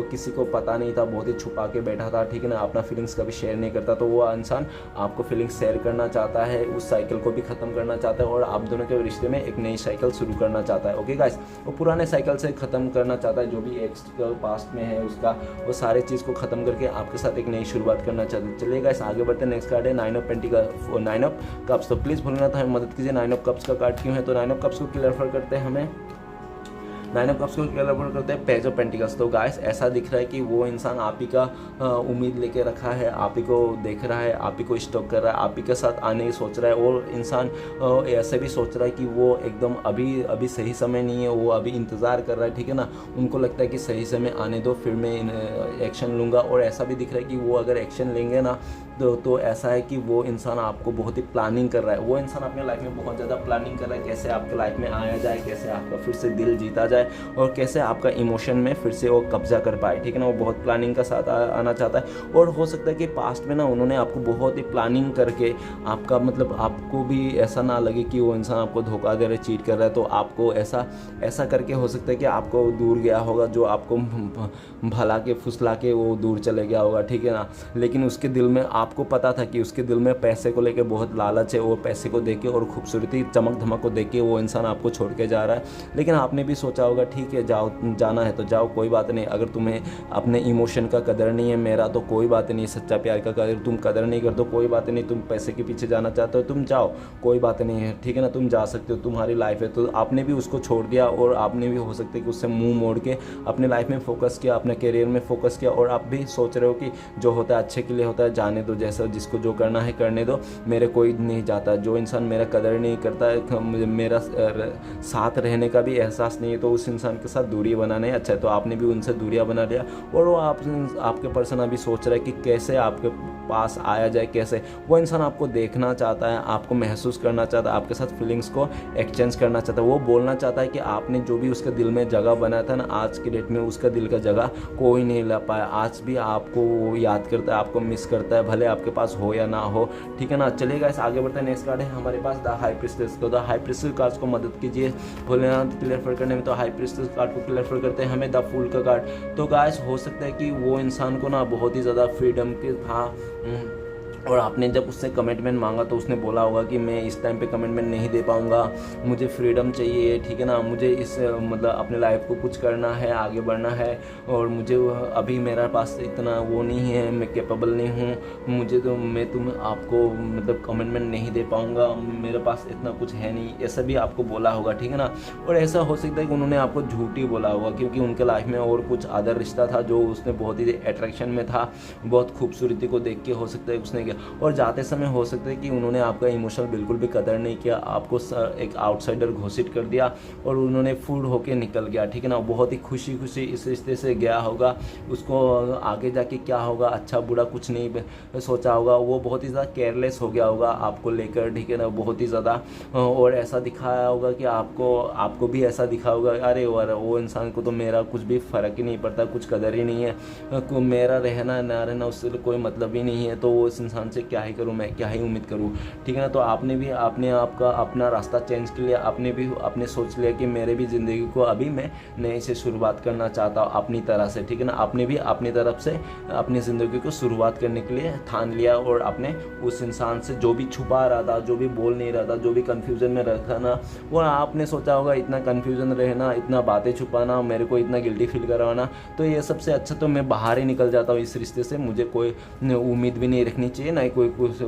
[SPEAKER 1] किसी को पता नहीं था, बहुत ही छुपा के बैठा था, ठीक है ना, अपना फीलिंग्स कभी शेयर नहीं करता। तो वो इंसान आपको फीलिंग्स शेयर करना चाहता है, उस साइकिल को भी ख़त्म करना चाहता है और आप दोनों के रिश्ते में एक नई साइकिल शुरू करना चाहता है। ओके गाइस, वो पुराने साइकिल से ख़त्म करना चाहता है, जो भी एक्स पास्ट में है उसका वो सारे चीज़ को ख़त्म करके आपके साथ एक नई शुरुआत करना चाहते हैं। चलिए गाइस आगे बढ़ते हैं। नेक्स्ट कार्ड है नाइन ऑफ कप्स। तो प्लीज़ भूलना था हमें मदद कीजिए, नाइन ऑफ कप्स का कार्ड क्यों है। तो नाइन ऑफ कप्स को क्लियर करते हैं हमें, नाइन ऑफ कप्स को क्लियर करते हैं पेज ऑफ पेंटिकल्स। तो गाइस ऐसा दिख रहा है कि वो इंसान आप ही का उम्मीद लेके रखा है, आप ही को देख रहा है, आप ही को स्टॉक कर रहा है, आप ही के साथ आने की सोच रहा है। और इंसान ऐसे भी सोच रहा है कि वो एकदम अभी सही समय नहीं है, वो अभी इंतज़ार कर रहा है, ठीक है ना। उनको लगता है कि सही समय आने दो फिर मैं एक्शन लूँगा। और ऐसा भी दिख रहा है कि वो अगर एक्शन लेंगे ना तो ऐसा है कि वो इंसान आपको बहुत ही प्लानिंग कर रहा है। वो इंसान अपने लाइफ में बहुत ज़्यादा प्लानिंग कर रहा है, कैसे आपके लाइफ में आया जाए, कैसे आपका फिर से दिल जीता जाए और कैसे आपका इमोशन में फिर से वो कब्जा कर पाए, ठीक है ना। वो बहुत प्लानिंग का साथ आना चाहता है। और हो सकता है कि पास्ट में ना उन्होंने आपको बहुत ही प्लानिंग करके आपका मतलब आपको भी ऐसा ना लगे कि वो इंसान आपको धोखा दे रहा है, चीट कर रहा है, तो आपको ऐसा करके हो सकता है कि आपको दूर गया होगा, जो आपको भला के फुसला के वो दूर चले गया होगा, ठीक है ना। लेकिन उसके दिल में आपको पता था कि उसके दिल में पैसे को लेके बहुत लालच है, वो पैसे को देख के और खूबसूरती चमक धमक को देख के वो इंसान आपको छोड़ के जा रहा है। लेकिन आपने भी सोचा होगा ठीक है जाओ, जाना है तो जाओ, कोई बात नहीं। अगर तुम्हें अपने इमोशन का कदर नहीं है, मेरा तो कोई बात नहीं, सच्चा प्यार का कदर तुम कदर नहीं कर दो, कोई बात नहीं। तुम पैसे के पीछे जाना चाहते हो तुम जाओ, कोई बात नहीं है, ठीक है ना, तुम जा सकते हो, तुम्हारी लाइफ है। तो आपने भी उसको छोड़ दिया और आपने भी हो सकता है कि उससे मुंह मोड़ के अपने लाइफ में फोकस किया, अपने करियर में फोकस किया। और आप भी सोच रहे हो कि जो होता है अच्छे के लिए होता है, जाने दो, जैसा जिसको जो करना है करने दो, मेरे कोई नहीं जाता। जो इंसान मेरा कदर नहीं करता है, मेरा साथ रहने का भी एहसास नहीं है, तो उस इंसान के साथ दूरी बनाना है। अच्छा है, तो आपने भी उनसे दूरियां बना लिया और वो आपके पर्सन अभी सोच रहा है कि कैसे आपके पास आया जाए, कैसे। वो इंसान आपको देखना चाहता है, आपको महसूस करना चाहता है, आपके साथ फीलिंग्स को एक्सचेंज करना चाहता है। वो बोलना चाहता है कि आपने जो भी उसके दिल में जगह बनाया था ना, आज की डेट में उसका दिल का जगह कोई नहीं ला पाया। आज भी आपको याद करता है, आपको मिस करता है, भले आपके पास हो या ना हो, ठीक है ना। चलिएगा इस आगे बढ़ते हैं। नेक्स्ट कार्ड है हमारे पास द हाई प्रीस्टेस। तो द हाई प्रीस्टेस कार्ड को मदद कीजिए भोलेनाथ क्लियर करने में। तो हाई प्रीस्टेस कार्ड को क्लियर करते हैं हमें द फूल का कार्ड। तो गाइस हो सकता है कि वो इंसान को ना बहुत ही ज़्यादा फ्रीडम के था और आपने जब उससे कमिटमेंट मांगा तो उसने बोला होगा कि मैं इस टाइम पे कमिटमेंट नहीं दे पाऊँगा, मुझे फ्रीडम चाहिए, ठीक है ना, मुझे इस मतलब अपने लाइफ को कुछ करना है, आगे बढ़ना है और मुझे अभी मेरे पास इतना वो नहीं है, मैं कैपेबल नहीं हूँ, मुझे तो मैं आपको मतलब कमिटमेंट नहीं दे पाऊँगा, मेरे पास इतना कुछ है नहीं, ऐसा भी आपको बोला होगा, ठीक है ना। और ऐसा हो सकता है कि उन्होंने आपको झूठी बोला होगा क्योंकि उनके लाइफ में और कुछ अदर रिश्ता था जो उसने बहुत ही अट्रैक्शन में था, बहुत खूबसूरती को देख के हो सकता है उसने गया। और जाते समय हो सकता है कि उन्होंने आपका इमोशनल बिल्कुल भी कदर नहीं किया, आपको एक आउटसाइडर घोषित कर दिया और उन्होंने फूड होके निकल गया, ठीक है ना। बहुत ही खुशी खुशी इस रिश्ते से गया होगा, उसको आगे जाके क्या होगा अच्छा बुरा कुछ नहीं सोचा होगा, वो बहुत ही ज़्यादा केयरलेस हो गया होगा आपको लेकर, ठीक है ना, बहुत ही ज़्यादा। और ऐसा दिखाया होगा कि आपको भी ऐसा दिखा होगा, अरे वो इंसान को तो मेरा कुछ भी फ़र्क ही नहीं पड़ता, कुछ कदर ही नहीं है, मेरा रहना ना रहना उससे कोई मतलब ही नहीं है, तो वो इस इंसान से क्या ही करूँ, मैं क्या ही उम्मीद करूँ, ठीक है ना। तो आपने भी अपने आप का अपना रास्ता चेंज कर लिया, आपने सोच लिया कि मेरे भी ज़िंदगी को अभी मैं नए से शुरुआत करना चाहता हूँ अपनी तरह से, ठीक है ना। आपने भी अपनी तरफ से अपनी ज़िंदगी को शुरुआत करने के लिए ठान लिया और आपने उस इंसान से जो भी छुपा रहा था, जो भी बोल नहीं रहा था, जो भी कन्फ्यूज़न में रखा ना, वो आपने सोचा होगा इतना कन्फ्यूज़न रहना, इतना बातें छुपाना, मेरे को इतना गिल्टी फील करवाना, तो ये सबसे अच्छा तो मैं बाहर ही निकल जाता हूँ इस रिश्ते से, मुझे कोई उम्मीद भी नहीं रखनी चाहिए, ना ही कोई कुछ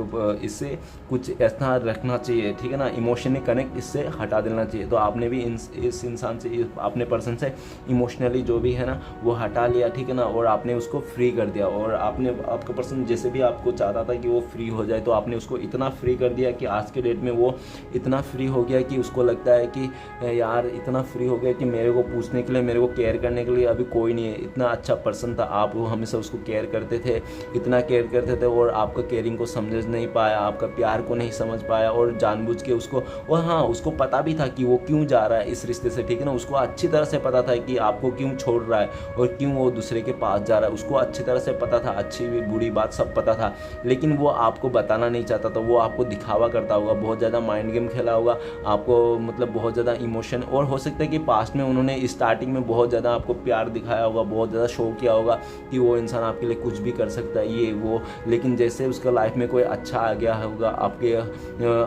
[SPEAKER 1] इससे कुछ ऐसा रखना चाहिए, ठीक है ना। इमोशनली कनेक्ट इससे हटा देना चाहिए। तो आपने भी इस इंसान से, अपने पर्सन से इमोशनली जो भी है ना वो हटा लिया, ठीक है ना, और आपने उसको फ्री कर दिया। और आपका पर्सन जैसे भी आपको चाहता था कि वो फ्री हो जाए, तो आपने उसको इतना फ्री कर दिया कि आज के डेट में वो इतना फ्री हो गया कि उसको लगता है कि यार इतना फ्री हो गया कि मेरे को पूछने के लिए, मेरे को केयर करने के लिए अभी कोई नहीं है। इतना अच्छा पर्सन था, आप हमेशा उसको केयर करते थे, इतना केयर करते थे, और आपका केयरिंग को समझ नहीं पाया, आपका प्यार को नहीं समझ पाया, और जानबूझ के उसको, और हाँ उसको पता भी था कि वो क्यों जा रहा है इस रिश्ते से, ठीक है ना। उसको अच्छी तरह से पता था कि आपको क्यों छोड़ रहा है और क्यों वो दूसरे के पास जा रहा है, उसको अच्छी तरह से पता था, अच्छी भी बुरी बात सब पता था, लेकिन वो आपको बताना नहीं चाहता था, वो आपको दिखावा करता होगा, बहुत ज़्यादा माइंड गेम खेला होगा आपको, मतलब बहुत ज़्यादा इमोशन, और हो सकता है कि पास्ट में उन्होंने स्टार्टिंग में बहुत ज़्यादा आपको प्यार दिखाया होगा, बहुत ज़्यादा शो किया होगा कि वो इंसान आपके लिए कुछ भी कर सकता है ये वो, लेकिन जैसे उसका लाइफ में कोई अच्छा आ गया होगा,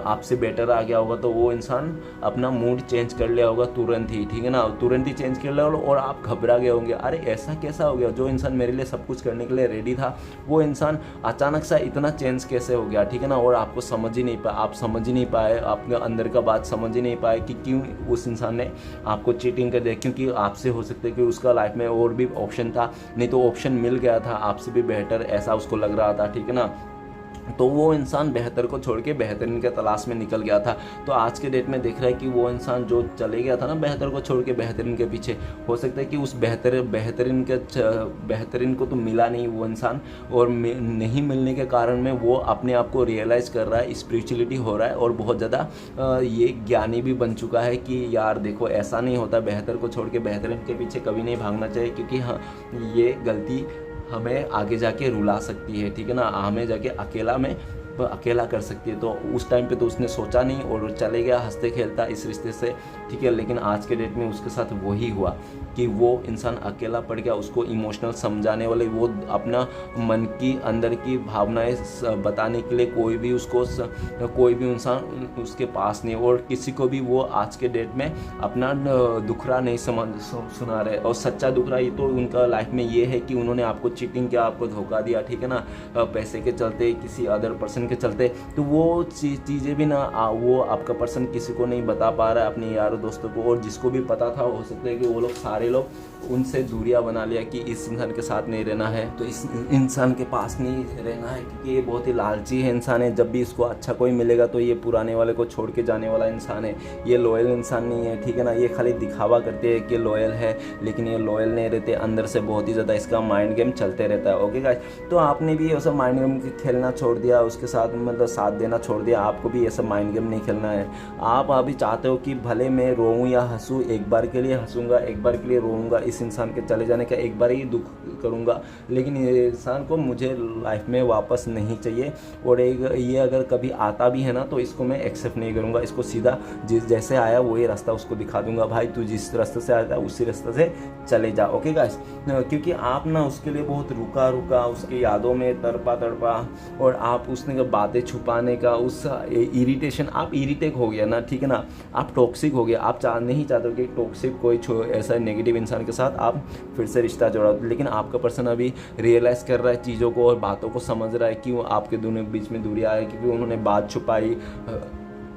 [SPEAKER 1] आपसे बेटर आ गया होगा, तो वो इंसान अपना मूड चेंज कर लिया होगा तुरंत ही, ठीक है ना, तुरंत ही चेंज कर लिया होगा, और आप घबरा गए होंगे, अरे ऐसा कैसा हो गया, जो इंसान मेरे लिए सब कुछ करने के लिए रेडी था, वो इंसान अचानक सा इतना चेंज कैसे हो गया, ठीक है ना। और आपको समझ ही नहीं पाया, आप समझ ही नहीं पाए, आपके अंदर का बात समझ ही नहीं पाए कि क्यों उस इंसान ने आपको चीटिंग कर दिया, क्योंकि आपसे हो सकता है कि उसका लाइफ में और भी ऑप्शन था, नहीं तो ऑप्शन मिल गया था आपसे भी बेहतर, ऐसा उसको लग रहा था, ठीक है ना। तो वो इंसान बेहतर को छोड़ के बेहतरीन के तलाश में निकल गया था। तो आज के डेट में देख रहा है कि वो इंसान जो चले गया था ना बेहतर को छोड़ के बेहतरीन के पीछे, हो सकता है कि उस बेहतरीन को तो मिला नहीं वो इंसान, और नहीं मिलने के कारण में वो अपने आप को रियलाइज़ कर रहा है, स्पिरिचुअलिटी हो रहा है, और बहुत ज़्यादा ये ज्ञानी भी बन चुका है कि यार देखो ऐसा नहीं होता, बेहतर को छोड़ के बेहतरीन के पीछे कभी नहीं भागना चाहिए, क्योंकि हाँ ये गलती हमें आगे जाके रुला सकती है, ठीक है ना, हमें जाके अकेला कर सकती है। तो उस टाइम पे तो उसने सोचा नहीं और चले गया हंसते खेलता इस रिश्ते से, ठीक है। लेकिन आज के डेट में उसके साथ वही हुआ कि वो इंसान अकेला पड़ गया, उसको इमोशनल समझाने वाले, वो अपना मन की अंदर की भावनाएं बताने के लिए कोई भी इंसान उसके पास नहीं, और किसी को भी वो आज के डेट में अपना दुखड़ा नहीं सुना रहे। और सच्चा दुखड़ा ये तो उनका लाइफ में ये है कि उन्होंने आपको चीटिंग किया, आपको धोखा दिया, ठीक है ना, पैसे के चलते, किसी अदर पर्सन के चलते। तो वो चीज़ें भी ना वो आपका पर्सन किसी को नहीं बता पा रहा है, अपने यारों दोस्तों को, और जिसको भी पता था हो सकता है कि वो लोग सारे लोग उनसे दूरियां बना लिया कि इस इंसान के साथ नहीं रहना है, तो इस इंसान के पास नहीं रहना है, क्योंकि ये बहुत ही लालची है इंसान है। जब भी इसको अच्छा कोई मिलेगा तो ये पुराने वाले को छोड़ के जाने वाला इंसान है, ये लॉयल इंसान नहीं है, ठीक है ना। ये खाली दिखावा करते हैं कि लॉयल है, लेकिन ये लॉयल नहीं रहते, अंदर से बहुत ही ज़्यादा इसका माइंड गेम चलते रहता है। ओके गाइस, तो आपने भी ये सब माइंड गेम खेलना छोड़ दिया, उसके साथ मतलब साथ देना छोड़ दिया, आपको भी ये सब माइंड गेम नहीं खेलना है। आप अभी चाहते हो कि भले मैं रोऊं या हंसूं, एक बार के लिए हंसूंगा, एक बार के लिए रोऊंगा, इस इंसान के चले जाने का एक बार ही दुख करूंगा, लेकिन ये इंसान को मुझे लाइफ में वापस नहीं चाहिए। और ये अगर कभी आता भी है ना तो इसको मैं एक्सेप्ट नहीं करूंगा, इसको सीधा जैसे आया वही रास्ता उसको दिखा दूंगा, भाई तू जिस रास्ते से आया उसी रास्ते से चले जा। ओके गाइस, क्योंकि आप ना उसके लिए बहुत रुका उसकी यादों में तड़पा, और आप उसने बातें छुपाने का, उस इरिटेशन, आप इरिटेट हो गया ना, ठीक है ना, आप टॉक्सिक हो गया, आप नहीं चाहते हो कि टॉक्सिक कोई ऐसा नेगेटिव इंसान के साथ आप फिर से रिश्ता जोड़ा, लेकिन आपका पर्सन अभी रियलाइज़ कर रहा है चीज़ों को और बातों को समझ रहा है कि वो आपके दोनों बीच में दूरी आए, क्योंकि उन्होंने बात छुपाई,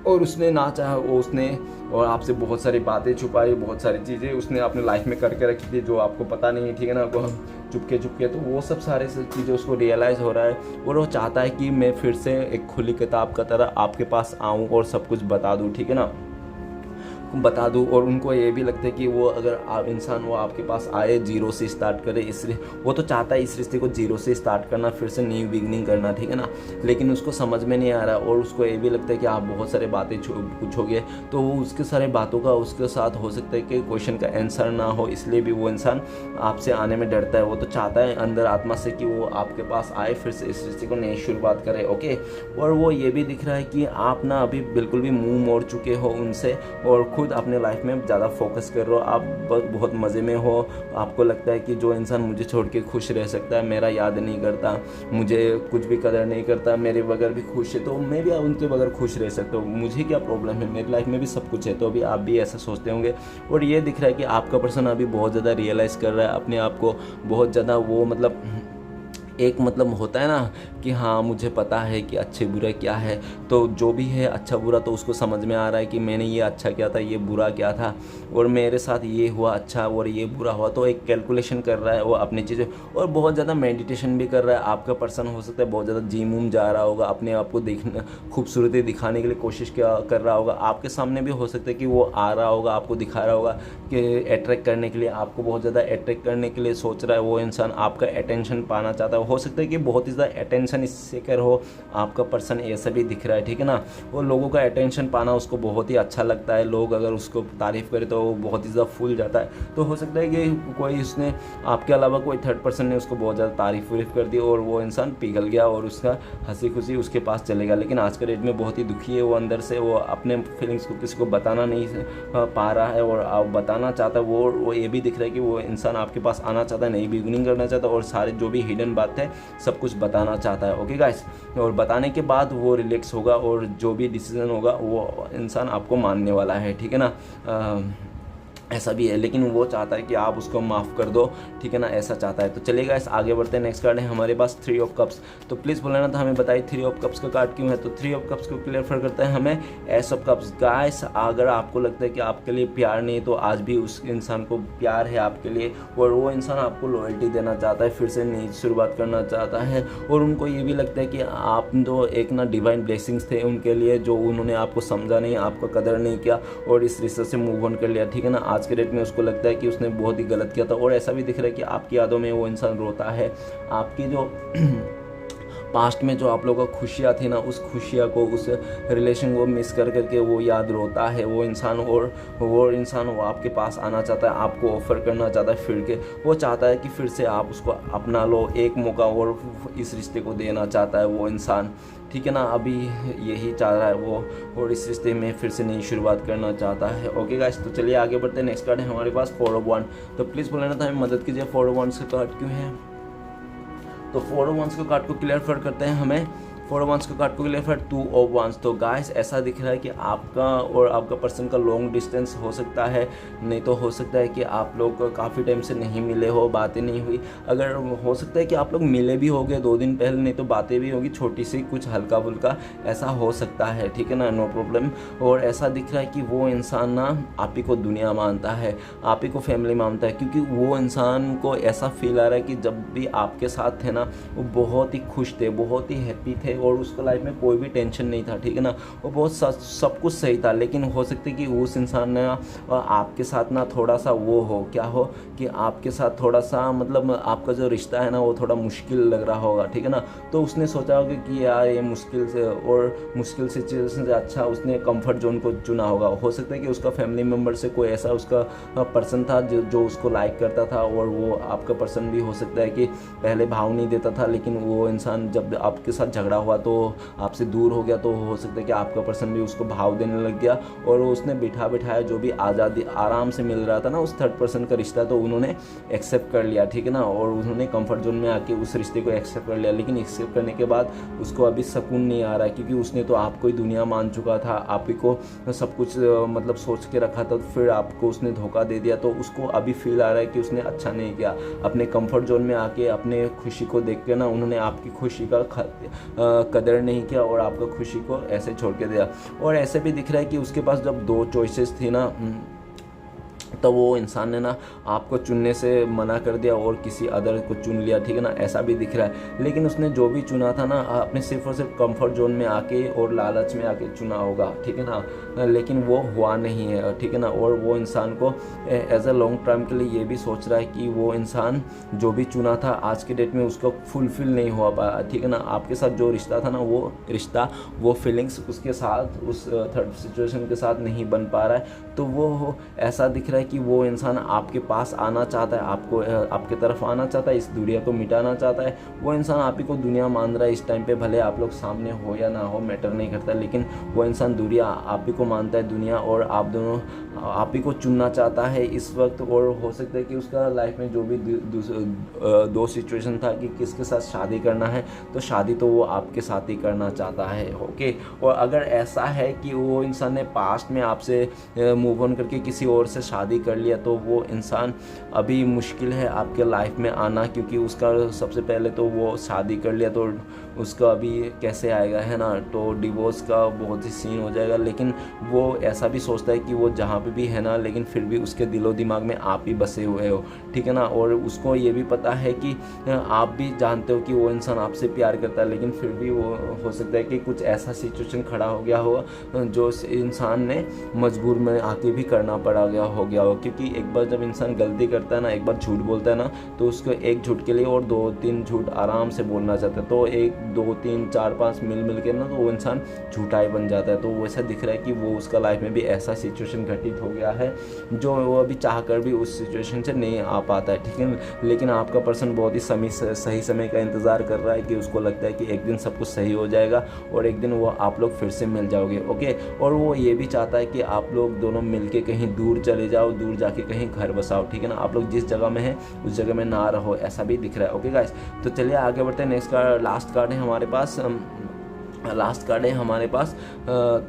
[SPEAKER 1] और उसने ना चाहा वो उसने और आपसे बहुत सारी बातें छुपाई, बहुत सारी चीज़ें उसने अपने लाइफ में करके रखी थी जो आपको पता नहीं है, ठीक है ना, वो चुपके चुपके। तो वो सब सारे चीज़ें उसको रियलाइज़ हो रहा है और वो चाहता है कि मैं फिर से एक खुली किताब का तरह आपके पास आऊँ और सब कुछ बता दूँ, ठीक है ना, बता दूँ। और उनको ये भी लगता है कि वो अगर आप इंसान वो आपके पास आए जीरो से स्टार्ट करे, इसलिए वो तो चाहता है इस रिश्ते को जीरो से स्टार्ट करना, फिर से न्यू बिगनिंग करना, ठीक है ना, लेकिन उसको समझ में नहीं आ रहा। और उसको ये भी लगता है कि आप बहुत सारे बातें पूछोगे तो वो उसके सारे बातों का उसके साथ हो सकता है कि क्वेश्चन का आंसर ना हो, इसलिए भी वो इंसान आपसे आने में डरता है। वो तो चाहता है अंदर आत्मा से कि वो आपके पास आए, फिर से इस रिश्ते को नई शुरुआत करे, ओके। और वो ये भी दिख रहा है कि आप ना अभी बिल्कुल भी मुंह मोड़ चुके हो उनसे और खुद अपने लाइफ में ज़्यादा फोकस कर रहे हो, आप बहुत मज़े में हो। आपको लगता है कि जो इंसान मुझे छोड़ के खुश रह सकता है, मेरा याद नहीं करता, मुझे कुछ भी कदर नहीं करता, मेरे बगैर भी खुश है, तो मैं भी उनके बगैर खुश रह सकता हूँ, मुझे क्या प्रॉब्लम है, मेरी लाइफ में भी सब कुछ है। तो अभी आप भी ऐसा सोचते होंगे। और ये दिख रहा है कि आपका पर्सन अभी बहुत ज़्यादा रियलाइज़ कर रहा है अपने आप को, बहुत ज़्यादा वो मतलब एक मतलब होता है ना कि हाँ मुझे पता है कि अच्छे बुरे क्या है, तो जो भी है अच्छा बुरा तो उसको समझ में आ रहा है कि मैंने ये अच्छा किया था, ये बुरा क्या था, और मेरे साथ ये हुआ अच्छा और ये बुरा हुआ। तो एक कैलकुलेशन कर रहा है वो अपनी चीज़ें, और बहुत ज़्यादा मेडिटेशन भी कर रहा है। आपका पर्सन हो सकता है बहुत ज़्यादा जिम उम जा रहा होगा, अपने आप को देखने खूबसूरती दिखाने के लिए कोशिश कर रहा होगा। आपके सामने भी हो सकता है कि वो आ रहा होगा, आपको दिखा रहा होगा कि अट्रैक्ट करने के लिए, आपको बहुत ज़्यादा अट्रैक्ट करने के लिए सोच रहा है वो इंसान, आपका अटेंशन पाना चाहता है। हो सकता है कि बहुत ही ज़्यादा अटेंशन इससे कर हो, आपका पर्सन ऐसा भी दिख रहा है, ठीक है ना। वो लोगों का अटेंशन पाना उसको बहुत ही अच्छा लगता है, लोग अगर उसको तारीफ़ करें तो वो बहुत ही ज़्यादा फूल जाता है। तो हो सकता है कि कोई उसने आपके अलावा कोई थर्ड पर्सन ने उसको बहुत ज़्यादा तारीफ़ कर दी और वो इंसान पिघल गया और उसका हंसी खुशी उसके पास चलेगा। लेकिन आज के डेट में बहुत ही दुखी है वो अंदर से, वो अपने फीलिंग्स को किसी को बताना नहीं पा रहा है और आप बताना चाहता है। वो ये भी दिख रहा है कि वो इंसान आपके पास आना चाहता है, नई बिगनिंग करना चाहता है और सारे जो भी हिडन बात है सब कुछ बताना चाहता है, ओके गाइस। और बताने के बाद वो रिलैक्स होगा और जो भी डिसीजन होगा वो इंसान आपको मानने वाला है, ठीक है ना। ऐसा भी है, लेकिन वो चाहता है कि आप उसको माफ़ कर दो, ठीक है ना, ऐसा चाहता है। तो चलिएगा इस आगे बढ़ते हैं। नेक्स्ट कार्ड है हमारे पास 3 ऑफ कप्स। तो प्लीज़ बोलना था हमें बताइए 3 ऑफ कप्स का कार्ड क्यों है। तो 3 ऑफ कप्स को क्लियर करते हैं हमें एस ऑफ कप्स। गाइस अगर आपको लगता है कि आपके लिए प्यार नहीं, तो आज भी उस इंसान को प्यार है आपके लिए और वो इंसान आपको लॉयल्टी देना चाहता है, फिर से नई शुरुआत करना चाहता है। और उनको ये भी लगता है कि आप तो एक ना डिवाइन ब्लेसिंग्स थे उनके लिए, जो उन्होंने आपको समझा नहीं, आपका कदर नहीं किया और इस रिश्ते से मूव ऑन कर लिया, ठीक है ना। आज के डेट में उसको लगता है कि उसने बहुत ही गलत किया था और ऐसा भी दिख रहा है कि आपकी यादों में वो इंसान रोता है। आपकी जो पास्ट में जो आप लोगों का खुशियाँ थी ना, उस खुशियाँ को, उस रिलेशन को मिस कर करके वो याद रोता है वो इंसान। और वो इंसान वो आपके पास आना चाहता है, आपको ऑफ़र करना चाहता है फिर के, वो चाहता है कि फिर से आप उसको अपना लो, एक मौका और इस रिश्ते को देना चाहता है वो इंसान, ठीक है ना। अभी यही चाह रहा है वो और इस रिश्ते में फिर से नई शुरुआत करना चाहता है, ओके गाइस। तो चलिए आगे बढ़ते हैं। नेक्स्ट कार्ड है हमारे पास 4 ऑफ वन। तो प्लीज़ बोलना था हमें मदद कीजिए 4 ऑफ वन का कार्ड क्यों है। तो 4 ऑफ वंस के कार्ड को क्लियर करते हैं हमें। 4 ऑफ वंस के कार्ड को क्लियर 2 ऑफ वंस। तो गाइस ऐसा दिख रहा है कि आपका और आपका पर्सन का लॉन्ग डिस्टेंस हो सकता है, नहीं तो हो सकता है कि आप लोग काफ़ी टाइम से नहीं मिले हो, बातें नहीं हुई। अगर हो सकता है कि आप लोग मिले भी हो गए 2 दिन पहले, नहीं तो बातें भी होगी छोटी सी, कुछ हल्का फुल्का ऐसा हो सकता है, ठीक है ना, नो प्रॉब्लम। और ऐसा दिख रहा है कि वो इंसान ना आप ही को दुनिया मानता है, आप ही को फैमिली मानता है, क्योंकि वो इंसान को ऐसा फील आ रहा है कि जब भी आपके साथ थे ना वो बहुत ही खुश थे, बहुत ही हैप्पी थे और उसको लाइफ में कोई भी टेंशन नहीं था, ठीक है ना। वो बहुत सब कुछ सही था। लेकिन हो सकता है कि उस इंसान ने आपके साथ ना थोड़ा सा वो हो, क्या हो कि आपके साथ थोड़ा सा मतलब आपका जो रिश्ता है ना वो थोड़ा मुश्किल लग रहा होगा, ठीक है ना। तो उसने सोचा होगा कि यार ये मुश्किल सिचुएशन से अच्छा उसने कंफर्ट जोन को चुना होगा। हो सकता है कि उसका फैमिली मेम्बर से कोई ऐसा उसका पर्सन था जो उसको लाइक करता था और वो आपका पर्सन भी हो सकता है कि पहले भाव नहीं देता था, लेकिन वो इंसान जब आपके साथ झगड़ा हुआ तो आपसे दूर हो गया। तो हो सकता है कि आपका पर्सन भी उसको भाव देने लग गया और उसने बिठाया जो भी आज़ादी आराम से मिल रहा था ना उस थर्ड पर्सन का रिश्ता, तो उन्होंने एक्सेप्ट कर लिया, ठीक है ना। और उन्होंने कंफर्ट जोन में आके उस रिश्ते को एक्सेप्ट कर लिया। लेकिन एक्सेप्ट करने के बाद उसको अभी सुकून नहीं आ रहा है, क्योंकि उसने तो आपको ही दुनिया मान चुका था, आप ही को सब कुछ मतलब सोच के रखा था, फिर आपको उसने धोखा दे दिया। तो उसको अभी फील आ रहा है कि उसने अच्छा नहीं किया। अपने कंफर्ट जोन में आके अपने खुशी को देख के ना उन्होंने आपकी खुशी का कदर नहीं किया और आपका खुशी को ऐसे छोड़ के दिया। और ऐसे भी दिख रहा है कि उसके पास जब 2 चॉइसेस थी ना, तो वो इंसान ने ना आपको चुनने से मना कर दिया और किसी अदर को चुन लिया, ठीक है ना, ऐसा भी दिख रहा है। लेकिन उसने जो भी चुना था ना अपने सिर्फ और सिर्फ कंफर्ट जोन में आके और लालच में आके चुना होगा, ठीक है ना, लेकिन वो हुआ नहीं है, ठीक है ना। और वो इंसान को एज अ लॉन्ग टर्म के लिए ये भी सोच रहा है कि वो इंसान जो भी चुना था आज के डेट में उसको फुलफिल नहीं हुआ पाया, ठीक है ना। आपके साथ जो रिश्ता था ना, वो रिश्ता, वो फीलिंग्स उसके साथ, उस थर्ड सिचुएशन के साथ नहीं बन पा रहा है। तो वो ऐसा दिख रहा है कि वो इंसान आपके पास आना चाहता है, आपको आपके तरफ आना चाहता है, इस दुनिया को मिटाना चाहता है। वो इंसान आप ही को दुनिया मान रहा है इस टाइम पे, भले आप लोग सामने हो या ना हो, मैटर नहीं करता, लेकिन वो इंसान दुनिया आप ही को मानता है, दुनिया, और आप दोनों आप ही को चुनना चाहता है इस वक्त। और हो सकता है कि उसका लाइफ में जो भी दो सिचुएशन था कि किसके साथ शादी करना है, तो शादी तो वो आपके साथ ही करना चाहता है, ओके। और अगर ऐसा है कि वो इंसान ने पास्ट में आपसे मूव ऑन करके किसी और से शादी कर लिया, तो वो इंसान अभी मुश्किल है आपके लाइफ में आना, क्योंकि उसका सबसे पहले तो वो शादी कर लिया, तो उसका अभी कैसे आएगा, है ना। तो डिवोर्स का बहुत ही सीन हो जाएगा। लेकिन वो ऐसा भी सोचता है कि वो जहाँ पे भी है ना, लेकिन फिर भी उसके दिलो दिमाग में आप ही बसे हुए हो, ठीक है ना। और उसको ये भी पता है कि आप भी जानते हो कि वो इंसान आपसे प्यार करता है, लेकिन फिर भी वो हो सकता है कि कुछ ऐसा सिचुएशन खड़ा हो गया हो जो इंसान ने मजबूर में आके भी करना पड़ा हो गया हो। क्योंकि एक बार जब इंसान गलती करता है ना, एक बार झूठ बोलता है ना, तो उसको एक झूठ के लिए और 2-3 झूठ आराम से बोलना चाहता है। तो 1 2 3 4 5 मिल के ना, तो वो इंसान झूठा ही बन जाता है। तो वैसा दिख रहा है कि वो उसका लाइफ में भी ऐसा सिचुएशन घटित हो गया है जो वो अभी चाह कर भी उस सिचुएशन से नहीं आ पाता है, ठीक है। लेकिन आपका पर्सन बहुत ही सही समय का इंतज़ार कर रहा है कि उसको लगता है कि एक दिन सब कुछ सही हो जाएगा और एक दिन वो आप लोग फिर से मिल जाओगे, ओके। और वो ये भी चाहता है कि आप लोग दोनों मिल के कहीं दूर चले जाओ, दूर जाके कहीं घर बसाओ, ठीक है ना। आप लोग जिस जगह में हैं उस जगह में ना रहो, ऐसा भी दिख रहा है, ओके गाइस। तो चलिए आगे बढ़ते हैं। नेक्स्ट कार्ड, लास्ट कार्ड है हमारे पास,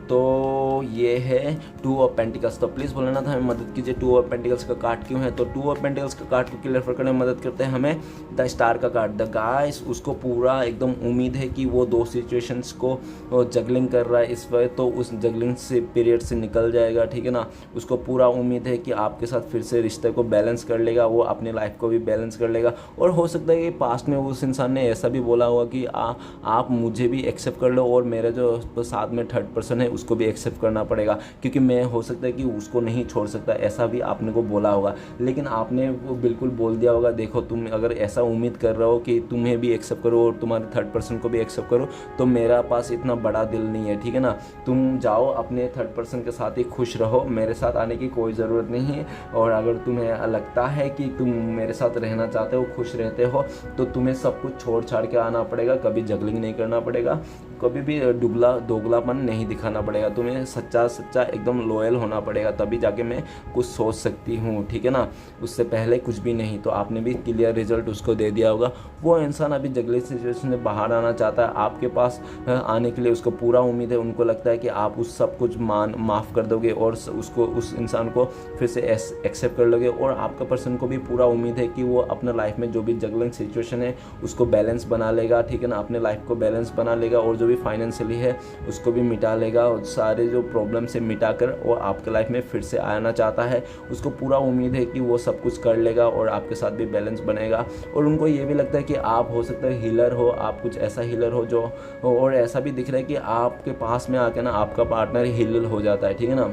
[SPEAKER 1] तो ये है 2 ऑफ पेंटिकल्स। तो प्लीज़ बोलना था हमें मदद कीजिए, 2 ऑफ पेंटिकल्स का कार्ड क्यों है। तो 2 ऑफ पेंटिकल्स का कार्ड को क्लियर करने में मदद करते हैं हमें द स्टार का कार्ड। द गाइस, उसको पूरा एकदम उम्मीद है कि वो 2 सिचुएशंस को जगलिंग कर रहा है इस वक्त, तो उस जगलिंग से पीरियड से निकल जाएगा, ठीक है ना। उसको पूरा उम्मीद है कि आपके साथ फिर से रिश्ते को बैलेंस कर लेगा, वो अपने लाइफ को भी बैलेंस कर लेगा। और हो सकता है कि पास्ट में उस इंसान ने ऐसा भी बोला होगा कि आप मुझे भी एक्सेप्ट कर लो और मेरे जो साथ में थर्ड पर्सन है उसको भी एक्सेप्ट करना पड़ेगा, क्योंकि मैं हो सकता है कि उसको नहीं छोड़ सकता, ऐसा भी आपने को बोला होगा। लेकिन आपने वो बिल्कुल बोल दिया होगा, देखो तुम अगर ऐसा उम्मीद कर रहे हो कि तुम्हें भी एक्सेप्ट करो और तुम्हारे थर्ड पर्सन को भी एक्सेप्ट करो, तो मेरा पास इतना बड़ा दिल नहीं है, ठीक है ना। तुम जाओ अपने थर्ड पर्सन के साथ ही खुश रहो, मेरे साथ आने की कोई ज़रूरत नहीं है। और अगर तुम्हें लगता है कि तुम मेरे साथ रहना चाहते हो, खुश रहते हो, तो तुम्हें सब कुछ छोड़ छाड़ के आना पड़ेगा, कभी जगलिंग नहीं करना पड़ेगा, कभी भी दोगलापन नहीं दिखाना पड़ेगा, तुम्हें सच्चा एकदम लॉयल होना पड़ेगा, तभी जाके मैं कुछ सोच सकती हूँ, ठीक है ना। उससे पहले कुछ भी नहीं। तो आपने भी क्लियर रिजल्ट उसको दे दिया होगा। वो इंसान अभी जगली सिचुएशन से बाहर आना चाहता है, आपके पास आने के लिए उसको पूरा उम्मीद है। उनको लगता है कि आप उस सब कुछ माफ़ कर दोगे और उसको, उस इंसान को फिर से एक्सेप्ट कर लोगे। और आपका पर्सन को भी पूरा उम्मीद है कि वो अपने लाइफ में जो भी जगलिंग सिचुएशन है उसको बैलेंस बना लेगा, ठीक है ना, अपने लाइफ को बैलेंस बना लेगा और जो भी फाइनेंशियली है उसको भी मिटा लेगा, और सारे जो प्रॉब्लम से मिटाकर वो आपके लाइफ में फिर से आना चाहता है। उसको पूरा उम्मीद है कि वो सब कुछ कर लेगा और आपके साथ भी बैलेंस बनेगा। और उनको ये भी लगता है कि आप हो सकता है हीलर हो, आप कुछ ऐसा हीलर हो जो, और ऐसा भी दिख रहा है कि आपके पास में आके ना आपका पार्टनर हीलर हो जाता है, ठीक है ना,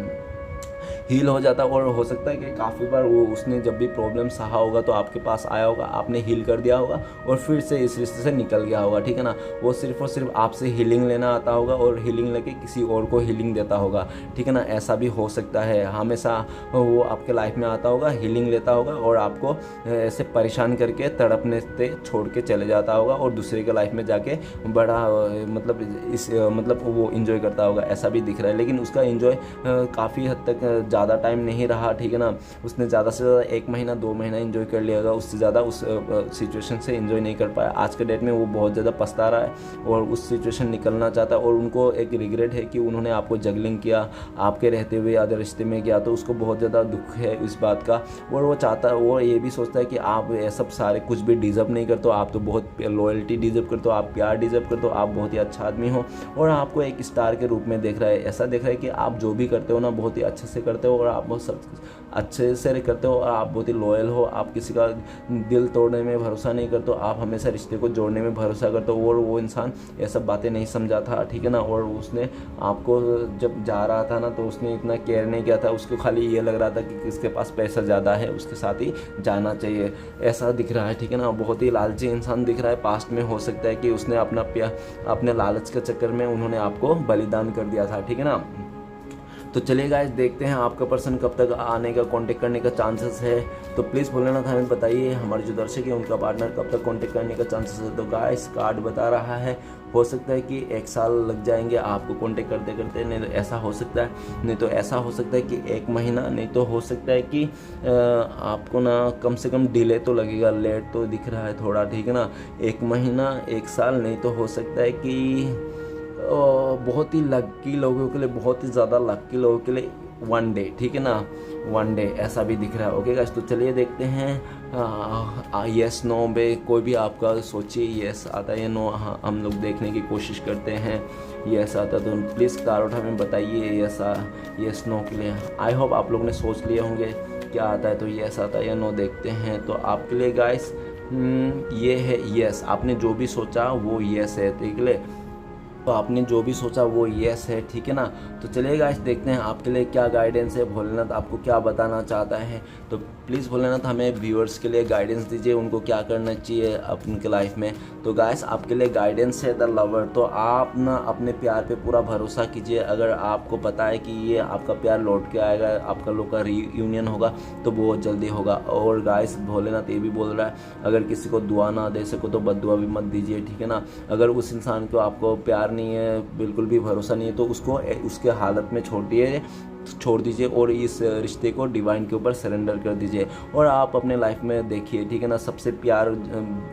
[SPEAKER 1] हील हो जाता है। और हो सकता है कि काफ़ी बार वो उसने जब भी प्रॉब्लम सहा होगा तो आपके पास आया होगा, आपने हील कर दिया होगा और फिर से इस रिश्ते से निकल गया होगा, ठीक है ना। वो सिर्फ और सिर्फ आपसे हीलिंग लेना आता होगा और हीलिंग लेके किसी और को हीलिंग देता होगा, ठीक है ना। ऐसा भी हो सकता है, हमेशा वो आपके लाइफ में आता होगा, हीलिंग लेता होगा और आपको ऐसे परेशान करके तड़पने से छोड़ के चले जाता होगा और दूसरे के लाइफ में जाके बड़ा मतलब वो इन्जॉय करता होगा, ऐसा भी दिख रहा है। लेकिन उसका इन्जॉय काफ़ी हद तक ज़्यादा टाइम नहीं रहा, ठीक है ना। उसने ज़्यादा से ज़्यादा 1 महीना 2 महीना एंजॉय कर लिया होगा, उससे ज़्यादा उस सिचुएशन से एंजॉय नहीं कर पाया। आज के डेट में वो बहुत ज़्यादा पछता रहा है और उस सिचुएशन निकलना चाहता है, और उनको एक रिग्रेट है कि उन्होंने आपको जगलिंग किया, आपके रहते हुए अदर रिश्ते में किया, तो उसको बहुत ज़्यादा दुख है इस बात का। और वो चाहता है, वो ये भी सोचता है कि आप ये सब सारे कुछ भी डिज़र्व नहीं करते हो, आप तो बहुत लॉयल्टी डिज़र्व करते हो, आप प्यार डिज़र्व करते हो, आप बहुत ही अच्छा आदमी हो, और आपको एक स्टार के रूप में देख रहा है। ऐसा देख रहा है कि आप जो भी करते हो ना बहुत ही अच्छे से करते हो, और आप बहुत सब अच्छे से करते हो, और आप बहुत ही लॉयल हो, आप किसी का दिल तोड़ने में भरोसा नहीं करते हो, आप हमेशा रिश्ते को जोड़ने में भरोसा करते हो। और वो इंसान ये सब बातें नहीं समझा था, ठीक है ना। और उसने आपको जब जा रहा था ना तो उसने इतना केयर नहीं किया था, उसको खाली ये लग रहा था कि किसके पास पैसा ज़्यादा है उसके साथ ही जाना चाहिए, ऐसा दिख रहा है, ठीक है ना। बहुत ही लालची इंसान दिख रहा है। पास्ट में हो सकता है कि उसने अपने लालच के चक्कर में उन्होंने आपको बलिदान कर दिया था, ठीक है ना। तो चलिए गाइस, देखते हैं आपका पर्सन कब तक आने का, कांटेक्ट करने का चांसेस है। तो प्लीज़ भोलेनाथ हमें बताइए, हमारे जो दर्शक है उनका पार्टनर कब तक कांटेक्ट करने का चांसेस है। तो गाइस कार्ड बता रहा है, हो सकता है कि 1 साल लग जाएंगे आपको कांटेक्ट करते करते, नहीं तो ऐसा हो सकता है, नहीं तो ऐसा हो सकता है कि 1 महीना, नहीं तो हो सकता है कि आपको ना कम से कम डिले तो लगेगा, लेट तो दिख रहा है थोड़ा, ठीक है ना। 1 महीना 1 साल, नहीं तो हो सकता है कि बहुत ही लकी लोगों के लिए, बहुत ही ज़्यादा लकी लोगों के लिए 1 डे, ठीक है ना, 1 डे ऐसा भी दिख रहा है। ओके गाइस, तो चलिए देखते हैं येस नो में कोई भी आपका सोचिए, येस आता है या नो, हम लोग देखने की कोशिश करते हैं। येस आता तो प्लीज़ कार्ड हमें बताइए येस नो के लिए। आई होप आप लोग ने सोच लिए होंगे क्या आता है, तो येस आता है या नो देखते हैं। तो आपके लिए गाइस ये है येस, आपने जो भी सोचा वो येस है, ठीक है। तो आपने जो भी सोचा वो येस है, ठीक है ना। तो चलिए गाइस देखते हैं आपके लिए क्या गाइडेंस है, भोलेनाथ आपको क्या बताना चाहता है। तो प्लीज़ भोलेनाथ हमें व्यूअर्स के लिए गाइडेंस दीजिए, उनको क्या करना चाहिए अपने लाइफ में। तो गाइस आपके लिए गाइडेंस है द लवर। तो आप ना अपने प्यार पे पूरा भरोसा कीजिए। अगर आपको पता है कि ये आपका प्यार लौट के आएगा, आपका लोग का रीयूनियन होगा, तो बहुत जल्दी होगा। और गाइस भोलेनाथ ये भी बोल रहा है, अगर किसी को दुआ ना दे सको तो बद्दुआ भी मत दीजिए, ठीक है ना। अगर उस इंसान को आपको प्यार नहीं है, बिल्कुल भी भरोसा नहीं है, तो उसको उसके हालत में छोड़ दीजिए और इस रिश्ते को डिवाइन के ऊपर सरेंडर कर दीजिए। और आप अपने लाइफ में देखिए, ठीक है ना, सबसे प्यार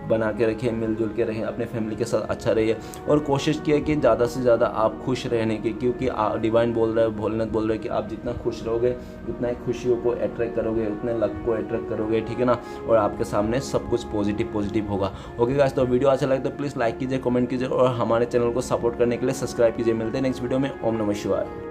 [SPEAKER 1] बना के रखिए, मिलजुल के रहें, अपने फैमिली के साथ अच्छा रहिए, और कोशिश किए कि ज़्यादा से ज़्यादा आप खुश रहने की, क्योंकि डिवाइन बोल रहा है, भोलेनाथ बोल रहा है कि आप जितना खुश रहोगे उतना ही खुशियों को अट्रैक्ट करोगे, उतने लक को अट्रैक्ट करोगे, ठीक है ना। और आपके सामने सब कुछ पॉजिटिव होगा। ओके गाइस, तो वीडियो अच्छा लगे तो प्लीज़ लाइक कीजिए, कमेंट कीजिए, और हमारे चैनल को सपोर्ट करने के लिए सब्सक्राइब कीजिए। मिलते हैं नेक्स्ट वीडियो में। ओम नमः शिवाय।